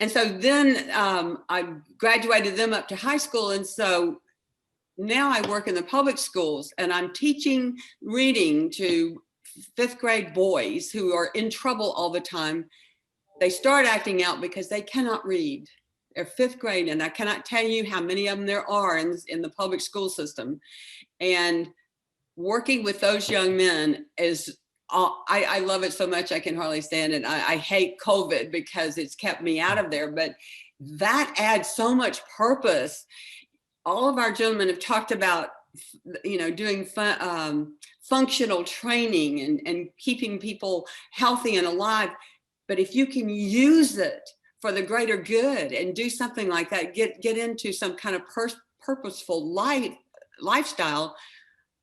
And so then I graduated them up to high school. And so now I work in the public schools and I'm teaching reading to 5th grade boys who are in trouble all the time. They start acting out because they cannot read. They're 5th grade, and I cannot tell you how many of them there are in the public school system. And working with those young men is, I love it so much I can hardly stand it. I hate COVID because it's kept me out of there, but that adds so much purpose. All of our gentlemen have talked about, you know, doing functional training and keeping people healthy and alive. But if you can use it for the greater good and do something like that, get into some kind of purposeful lifestyle,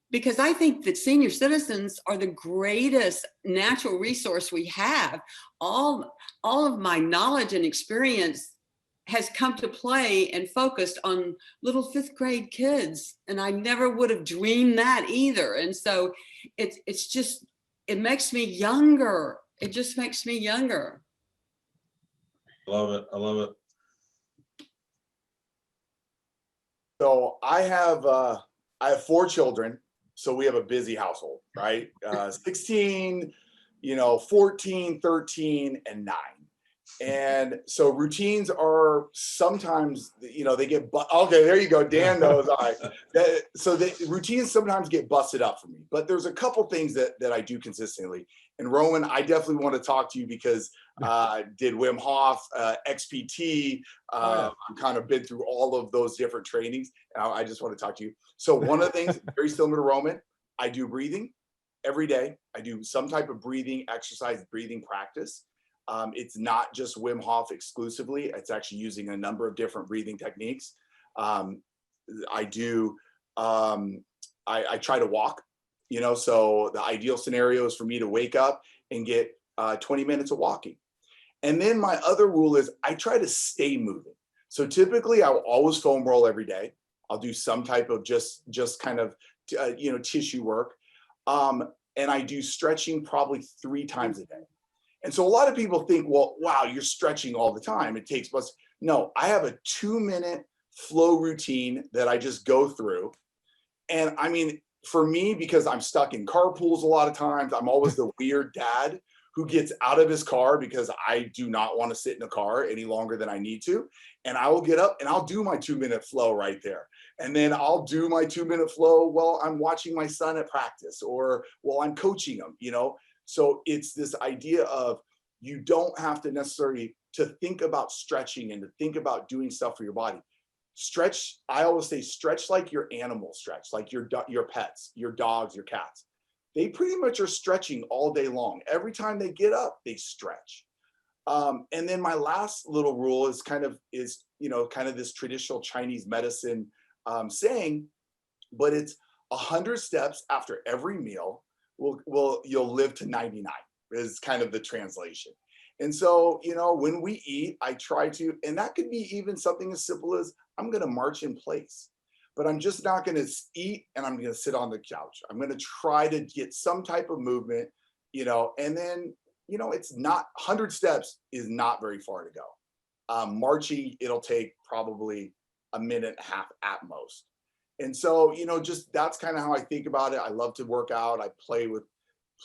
because I think that senior citizens are the greatest natural resource we have. All of my knowledge and experience has come to play and focused on little 5th grade kids. And I never would have dreamed that either. And so it's just, it makes me younger. It just makes me younger. Love it. I love it. So I have 4 children. So we have a busy household, right? 16, 14, 13, and 9. And so routines are sometimes, they get, okay, there you go. Dan knows. So the routines sometimes get busted up for me, but there's a couple things that I do consistently. And Roman, I definitely want to talk to you because did Wim Hof, XPT, I've kind of been through all of those different trainings. And I just want to talk to you. So one of the things very similar to Roman, I do breathing every day. I do some type of breathing exercise, breathing practice. It's not just Wim Hof exclusively. It's actually using a number of different breathing techniques. I try to walk, so the ideal scenario is for me to wake up and get 20 minutes of walking. And then my other rule is I try to stay moving. So typically I will always foam roll every day. I'll do some type of just kind of, tissue work. And I do stretching probably 3 times a day. And so a lot of people think, well, wow, you're stretching all the time. It takes plus. No, I have a 2-minute flow routine that I just go through. And I mean, for me, because I'm stuck in carpools a lot of times, I'm always the weird dad who gets out of his car because I do not want to sit in a car any longer than I need to. And I will get up and I'll do my 2-minute flow right there. And then I'll do my 2-minute flow while I'm watching my son at practice or while I'm coaching him, you know? So it's this idea of you don't have to necessarily to think about stretching and to think about doing stuff for your body. Stretch, I always say, stretch like your animals stretch, like your pets, your dogs, your cats. They pretty much are stretching all day long. Every time they get up, they stretch. And then my last little rule is kind of this traditional Chinese medicine saying, but it's 100 steps after every meal you'll live to 99 is kind of the translation. And so, you know, when we eat, I try to, and that could be even something as simple as I'm going to march in place, but I'm just not going to eat and I'm going to sit on the couch. I'm going to try to get some type of movement, you know, and then, you know, it's not 100 steps is not very far to go. Marching, it'll take probably a minute and a half at most. And so, you know, just that's kind of how I think about it. I love to work out. I play with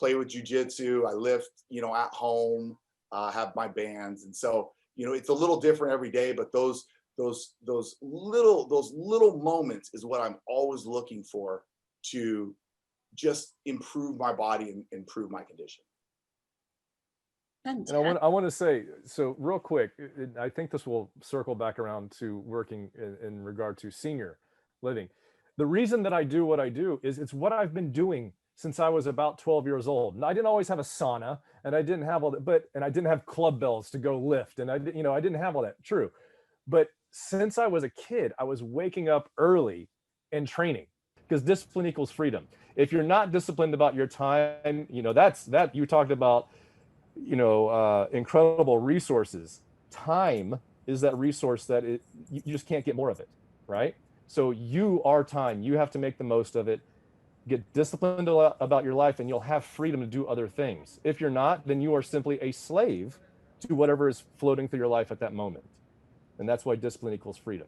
jujitsu. I lift, you know, at home, have my bands. And so, you know, it's a little different every day, but those little moments is what I'm always looking for to just improve my body and improve my condition. And I want to say, so real quick, I think this will circle back around to working in regard to senior living. The reason that I do what I do is it's what I've been doing since I was about 12 years old. And I didn't always have a sauna, and I didn't have all that, and I didn't have club bells to go lift, and I didn't have all that. True. But since I was a kid, I was waking up early and training, because discipline equals freedom. If you're not disciplined about your time, you know, that you talked about, you know, incredible resources. Time is that resource that you just can't get more of it, right? So you are time. You have to make the most of it. Get disciplined about your life, and you'll have freedom to do other things. If you're not, then you are simply a slave to whatever is floating through your life at that moment. And that's why discipline equals freedom.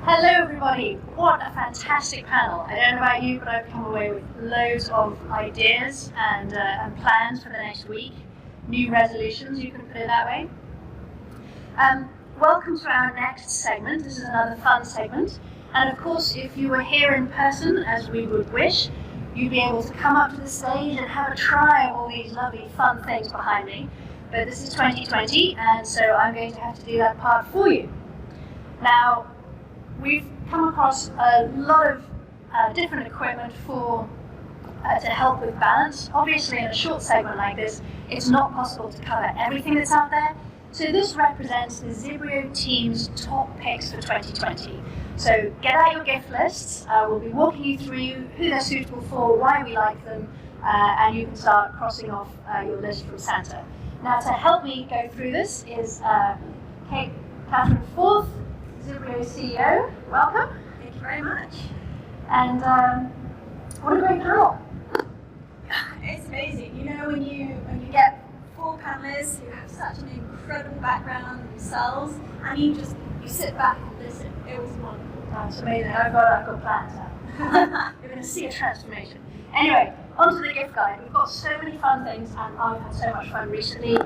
Hello everybody, what a fantastic panel. I don't know about you, but I've come away with loads of ideas and plans for the next week. New resolutions, you can put it that way. Welcome to our next segment. This is another fun segment. And of course, if you were here in person, as we would wish, you'd be able to come up to the stage and have a try of all these lovely fun things behind me. But this is 2020, and so I'm going to have to do that part for you. Now, we've come across a lot of different equipment to help with balance. Obviously, in a short segment like this, it's not possible to cover everything that's out there. So this represents the Zibrio team's top picks for 2020. So get out your gift lists. We'll be walking you through who they're suitable for, why we like them, and you can start crossing off your list from Santa. Now, to help me go through this is Kate Catherine Forth, Zibrio CEO. Welcome. Thank you very much. And what a great panel. It's amazing. You know, when you get 4 panelists who have such an incredible background themselves, and you sit back and listen. It was wonderful. That's amazing. I've got plans now. You're going to see a transformation. Anyway, onto the gift guide. We've got so many fun things, and I've had so much fun recently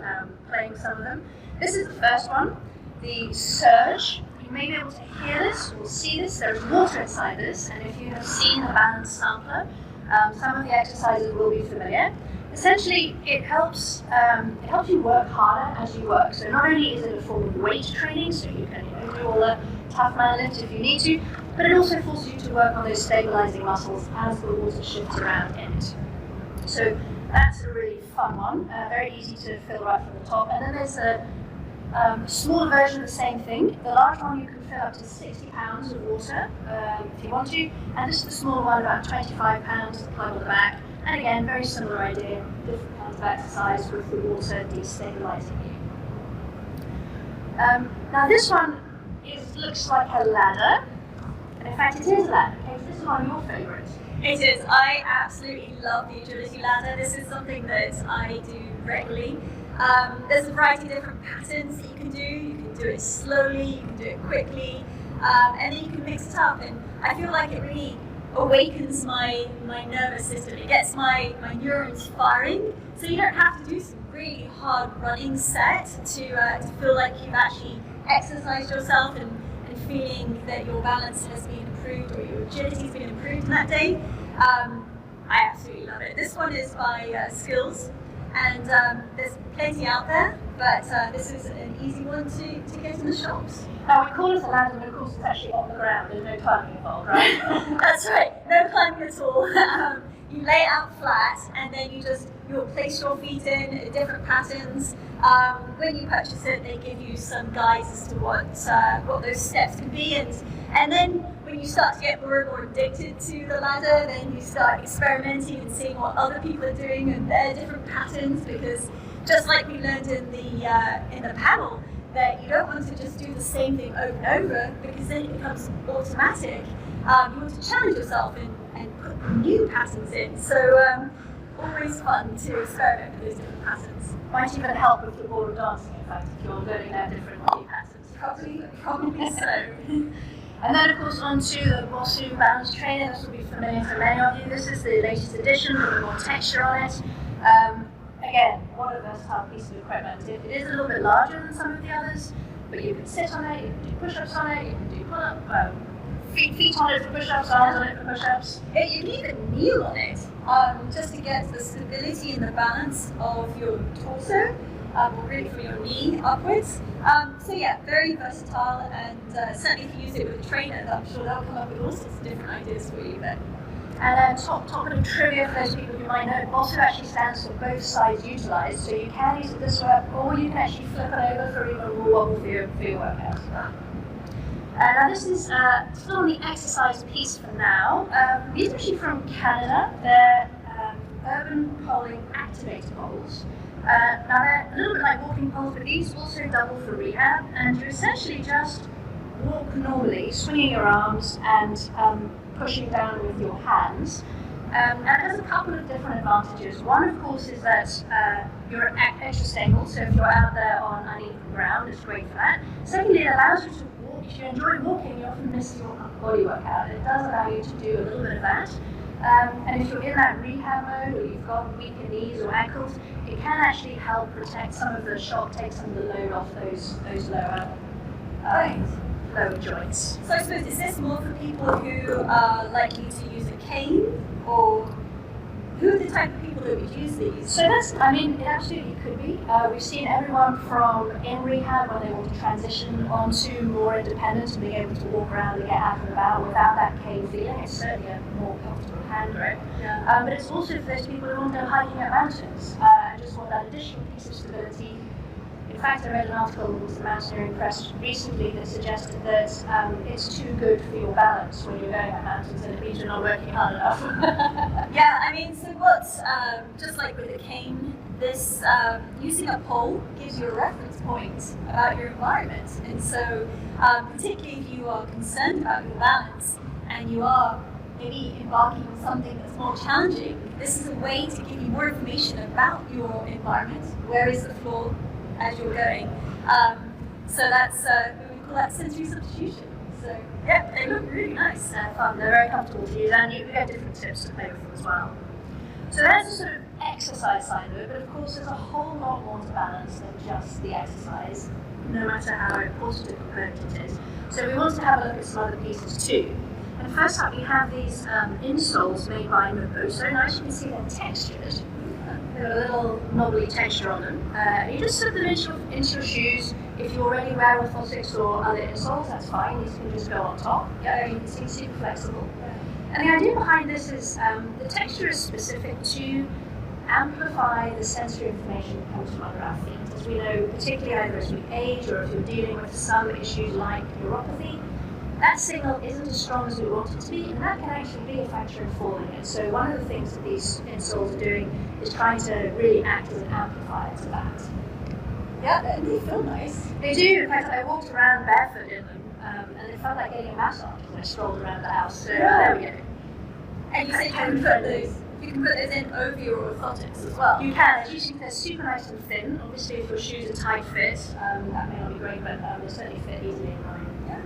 playing some of them. This is the first one, the Surge. You may be able to hear this or see this. There is water inside this, and if you have seen the balance sampler, some of the exercises will be familiar. Essentially, it helps you work harder as you work. So not only is it a form of weight training, so you can do all the tough man lifts if you need to, but it also forces you to work on those stabilizing muscles as the water shifts around in it. So that's a really fun one, very easy to fill right from the top. And then there's a smaller version of the same thing. The large one you can fill up to 60 pounds of water if you want to, and this is the smaller one, about 25 pounds to plug on the back. And again, very similar idea, different kinds of exercise with the water destabilizing you. Now this one looks like a ladder, and in fact it is a ladder. Okay, so this is one of your favorites. It is. I absolutely love the agility ladder. This is something that I do regularly. There's a variety of different patterns that you can do. You can do it slowly, you can do it quickly, and then you can mix it up. And I feel like it really awakens my nervous system. It gets my neurons firing, so you don't have to do some really hard running set to feel like you've actually exercised yourself and feeling that your balance has been improved or your agility has been improved in that day. I absolutely love it. This one is by Skills, and there's plenty out there, but this is an easy one to get in the shops. Now we call it a ladder, but of course it's actually on the ground. There's no climbing involved, right? That's right. No climbing at all. You lay it out flat, and then you'll place your feet in different patterns. When you purchase it, they give you some guides as to what those steps can be, and then when you start to get more and more addicted to the ladder, then you start experimenting and seeing what other people are doing and their different patterns. Because just like we learned in the panel, that you don't want to just do the same thing over and over, because then it becomes automatic. You want to challenge yourself and put new patterns in. So always fun to experiment with those different patterns. Might even help with the ball of dancing, in fact, if you're learning their different new patterns. Probably so. And then, of course, onto the Bosu Balance Trainer. This will be familiar to many of you. This is the latest edition with more texture on it. Again, what a versatile piece of equipment. It is a little bit larger than some of the others, but you can sit on it, you can do push-ups on it, you can do pull-up, feet on it for push-ups, arms on it for push-ups. You can even kneel on it, just to get the stability and the balance of your torso, or really from your knee upwards. So yeah, very versatile, and certainly if you use it with a trainer, I'm sure they'll come up with all sorts of different ideas for you there. And top bit of trivia for those people who might know, Bosu actually stands for both sides utilised, so you can use it this way, or you can actually flip it over for even more wobble for your workout. Now this is still on the exercise piece for now. These are actually from Canada. They're urban polling activator poles. Now they're a little bit like walking poles, but these also double for rehab, and you essentially just walk normally, swinging your arms and pushing down with your hands. And it has a couple of different advantages. One, of course, is that you're extra stable, so if you're out there on uneven ground, it's great for that. Secondly, it allows you to walk. If you enjoy walking, you often miss your body workout. It does allow you to do a little bit of that. And if you're in that rehab mode, or you've got weaker knees or ankles, it can actually help protect some of the shock, take some of the load off those lower joints. So I suppose, is this more for people who are likely to use a cane, or who are the type of people that would use these? So it absolutely could be. We've seen everyone from in rehab when they want to transition onto more independence and being able to walk around and get out and about without that cane feeling. It's certainly a more comfortable hand grip. Yeah. But it's also for those people who want to go hiking at mountains and just want that additional piece of stability. In fact, I read an article in the Mountaineering Press recently that suggested that it's too good for your balance when you're going up mountains, and it means you're not working hard enough. Yeah, so what's, just like with a cane, this using a pole gives you a reference point about your environment. And so, particularly if you are concerned about your balance and you are maybe embarking on something that's more challenging, this is a way to give you more information about your environment. Where is the floor as you're going? So that's we call that sensory substitution. So yeah, they look really nice and fun. They're very comfortable to use, and you get different tips to play with them as well. So there's the sort of exercise side of it, but of course there's a whole lot more to balance than just the exercise, no matter how important a component it is. So we want to have a look at some other pieces too. And first up, we have these insoles made by Bosu. Now, as you can see, they're textured. They've got a little knobbly texture on them. You just slip them into your shoes. If you already wear orthotics or other insoles, that's fine. These can just go on top. Yeah, you can see super flexible. And the idea behind this is the texture is specific to amplify the sensory information that comes from under our feet. As we know, particularly either as we age or if you're dealing with some issues like neuropathy, that signal isn't as strong as we want it to be, and that can actually be a factor in falling in. So one of the things that these insoles are doing is trying to really act as an amplifier to that. Yeah, they feel nice. They do. In fact, I walked around barefoot in them, and it felt like getting a massage when I strolled around the house. So there we go. And you said you haven't put those You can put those in over your orthotics as well. You can. Usually they're super nice and thin. Obviously, if your shoes are tight fit, that may not be great, but they certainly fit easily in mine. Yeah.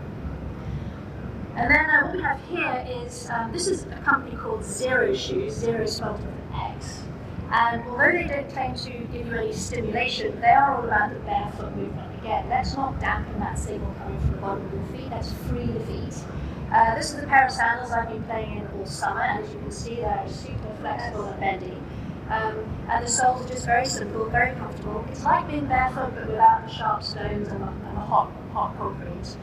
And then what we have here is, this is a company called Xero Shoes, Xero spelled with an X. And although they don't claim to give you any stimulation, they are all about the barefoot movement. Again, let's not dampen that signal coming from the bottom of the feet, let's free the feet. This is the pair of sandals I've been playing in all summer, and as you can see, they're super flexible and bendy. And the soles are just very simple, very comfortable. It's like being barefoot, but without the sharp stones and the hot concrete.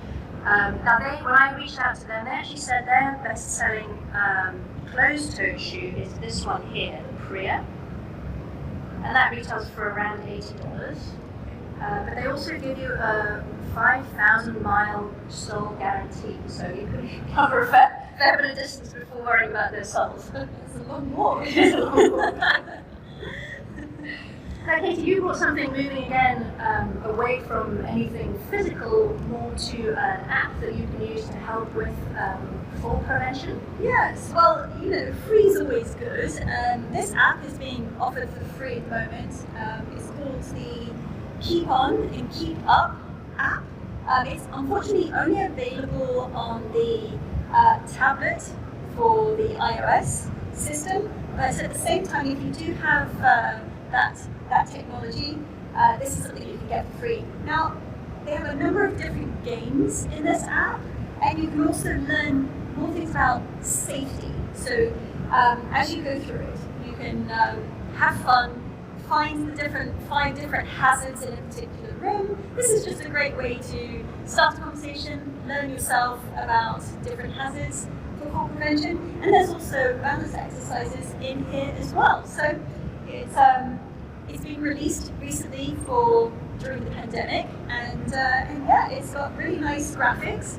Now, when I reached out to them, they actually said their best-selling closed-toe shoe is this one here, the Priya. And that retails for around $80. But they also give you a 5,000-mile sole guarantee, so you could cover a fair bit of distance before worrying about their soles. It's a long walk. Now, Katie, you brought something moving again away from anything physical, more to an app that you can use to help with fall prevention. Yes, well, free is always good. This app is being offered for free at the moment. It's called the Keep On and Keep Up app. It's unfortunately only available on the tablet for the iOS system, but at the same time, if you do have that technology, this is something you can get for free. Now, they have a number of different games in this app, and you can also learn more things about safety. So as you go through it, you can have fun, find the 5 different hazards in a particular room. This is just a great way to start a conversation, learn yourself about different hazards for fall prevention, and there's also balance exercises in here as well. So it's been released recently during the pandemic, and yeah, it's got really nice graphics.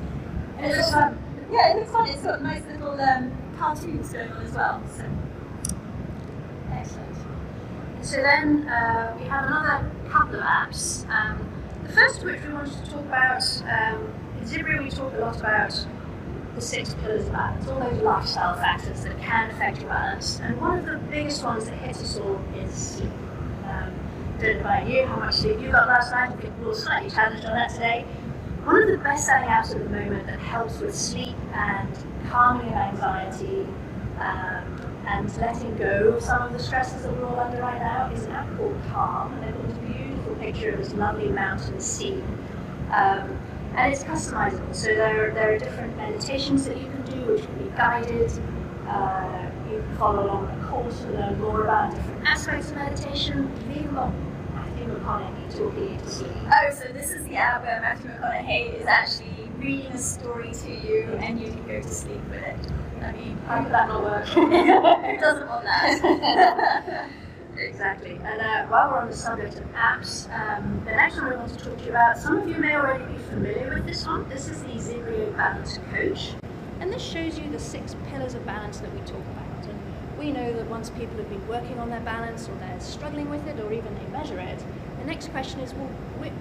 And it looks fun. Yeah, it looks fun. It's got nice little cartoons going on as well. So excellent. So then we have another couple of apps. The first of which we wanted to talk about, in Zibrio we talk a lot about the 6 pillars of balance, all those lifestyle factors that can affect your balance. And one of the biggest ones that hits us all is sleep. Don't know about you, how much sleep you got last night. I think we're all slightly challenged on that today. One of the best-selling apps at the moment that helps with sleep and calming of anxiety and letting go of some of the stresses that we're all under right now is an app called Calm, and they've got this beautiful picture of this lovely mountain scene. And it's customizable, so there are different meditations that you can do, which can be guided. You can follow along a course to learn more about different aspects of meditation. You've even got Matthew McConaughey talking you to sleep. Oh, so this is the app where Matthew McConaughey is actually reading a story to you and you can go to sleep with it. I mean, how could that not work? Who doesn't want that? Exactly. And while we're on the subject of apps, the next one I want to talk to you about, some of you may already be familiar with this one. This is the Zibrio Balance Coach. And this shows you the 6 pillars of balance that we talk about. And we know that once people have been working on their balance, or they're struggling with it, or even they measure it, the next question is, well,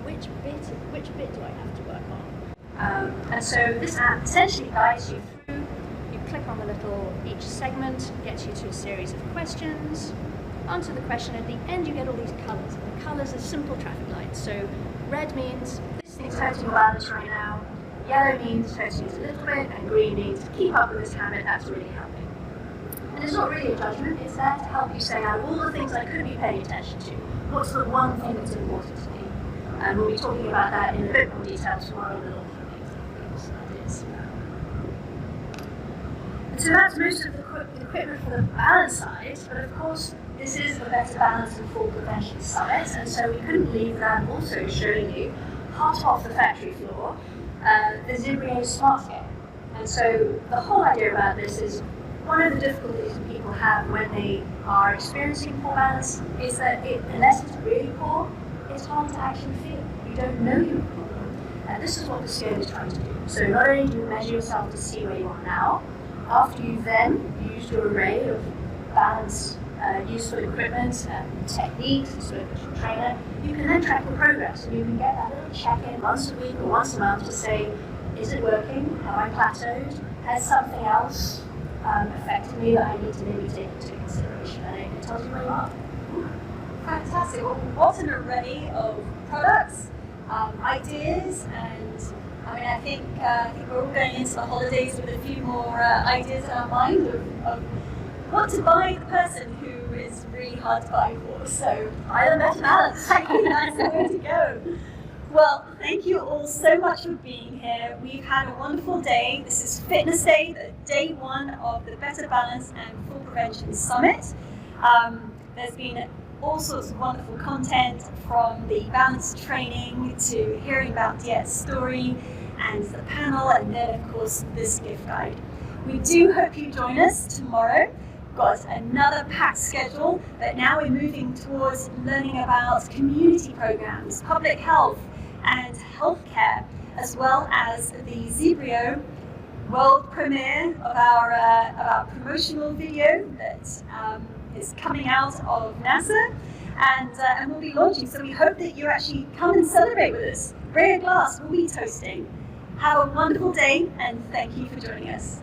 which bit do I have to work on? And so this app essentially guides you through. You click on the little, each segment gets you to a series of questions. Answer the question, at the end you get all these colours. And the colours are simple traffic lights. So red means this thing's hurting your balance right now. Yellow means hurting it a little bit, and green means keep up with this habit, that's really helping. And it's not really a judgment, it's there to help you say, out of all the things I could be paying attention to, what's the one thing that's important to me? And we'll be talking about that in a bit more detail tomorrow with all the ideas. And so that's most of the equipment for the balance side, but of course this is the Better Balance and Fall Prevention Summit, and so we couldn't leave without also showing you, hot off the factory floor, the Zibrio Smart Scale. And so the whole idea about this is one of the difficulties that people have when they are experiencing poor balance is that unless it's really poor, it's hard to actually feel. You don't know you're poor. And this is what the scale is trying to do. So not only do you measure yourself to see where you are now, after you've then used your array of balance useful equipment and techniques and spoken to a trainer, you can then track your progress, and you can get that little check-in once a week or once a month to say, is it working? Have I plateaued? Has something else affected me that I need to maybe take into consideration. And it tells you where you are. Fantastic. Well, what an array of products, ideas, and I think we're all going into the holidays with a few more ideas in our mind of what to buy the person who is really hard to buy for. So, Island Better Balance, I think that's the way to go. Well, thank you all so much for being here. We've had a wonderful day. This is Fitness Day, the day one of the Better Balance and Fall Prevention Summit. There's been all sorts of wonderful content, from the balance training to hearing about Diet's story and the panel, and then of course this gift guide. We do hope you join us tomorrow. We've got another packed schedule, but now we're moving towards learning about community programs, public health and healthcare, as well as the Zebrio world premiere of our promotional video that is coming out of NASA, and we'll be launching. So we hope that you actually come and celebrate with us. Rhea Glass will be toasting. Have a wonderful day, and thank you for joining us.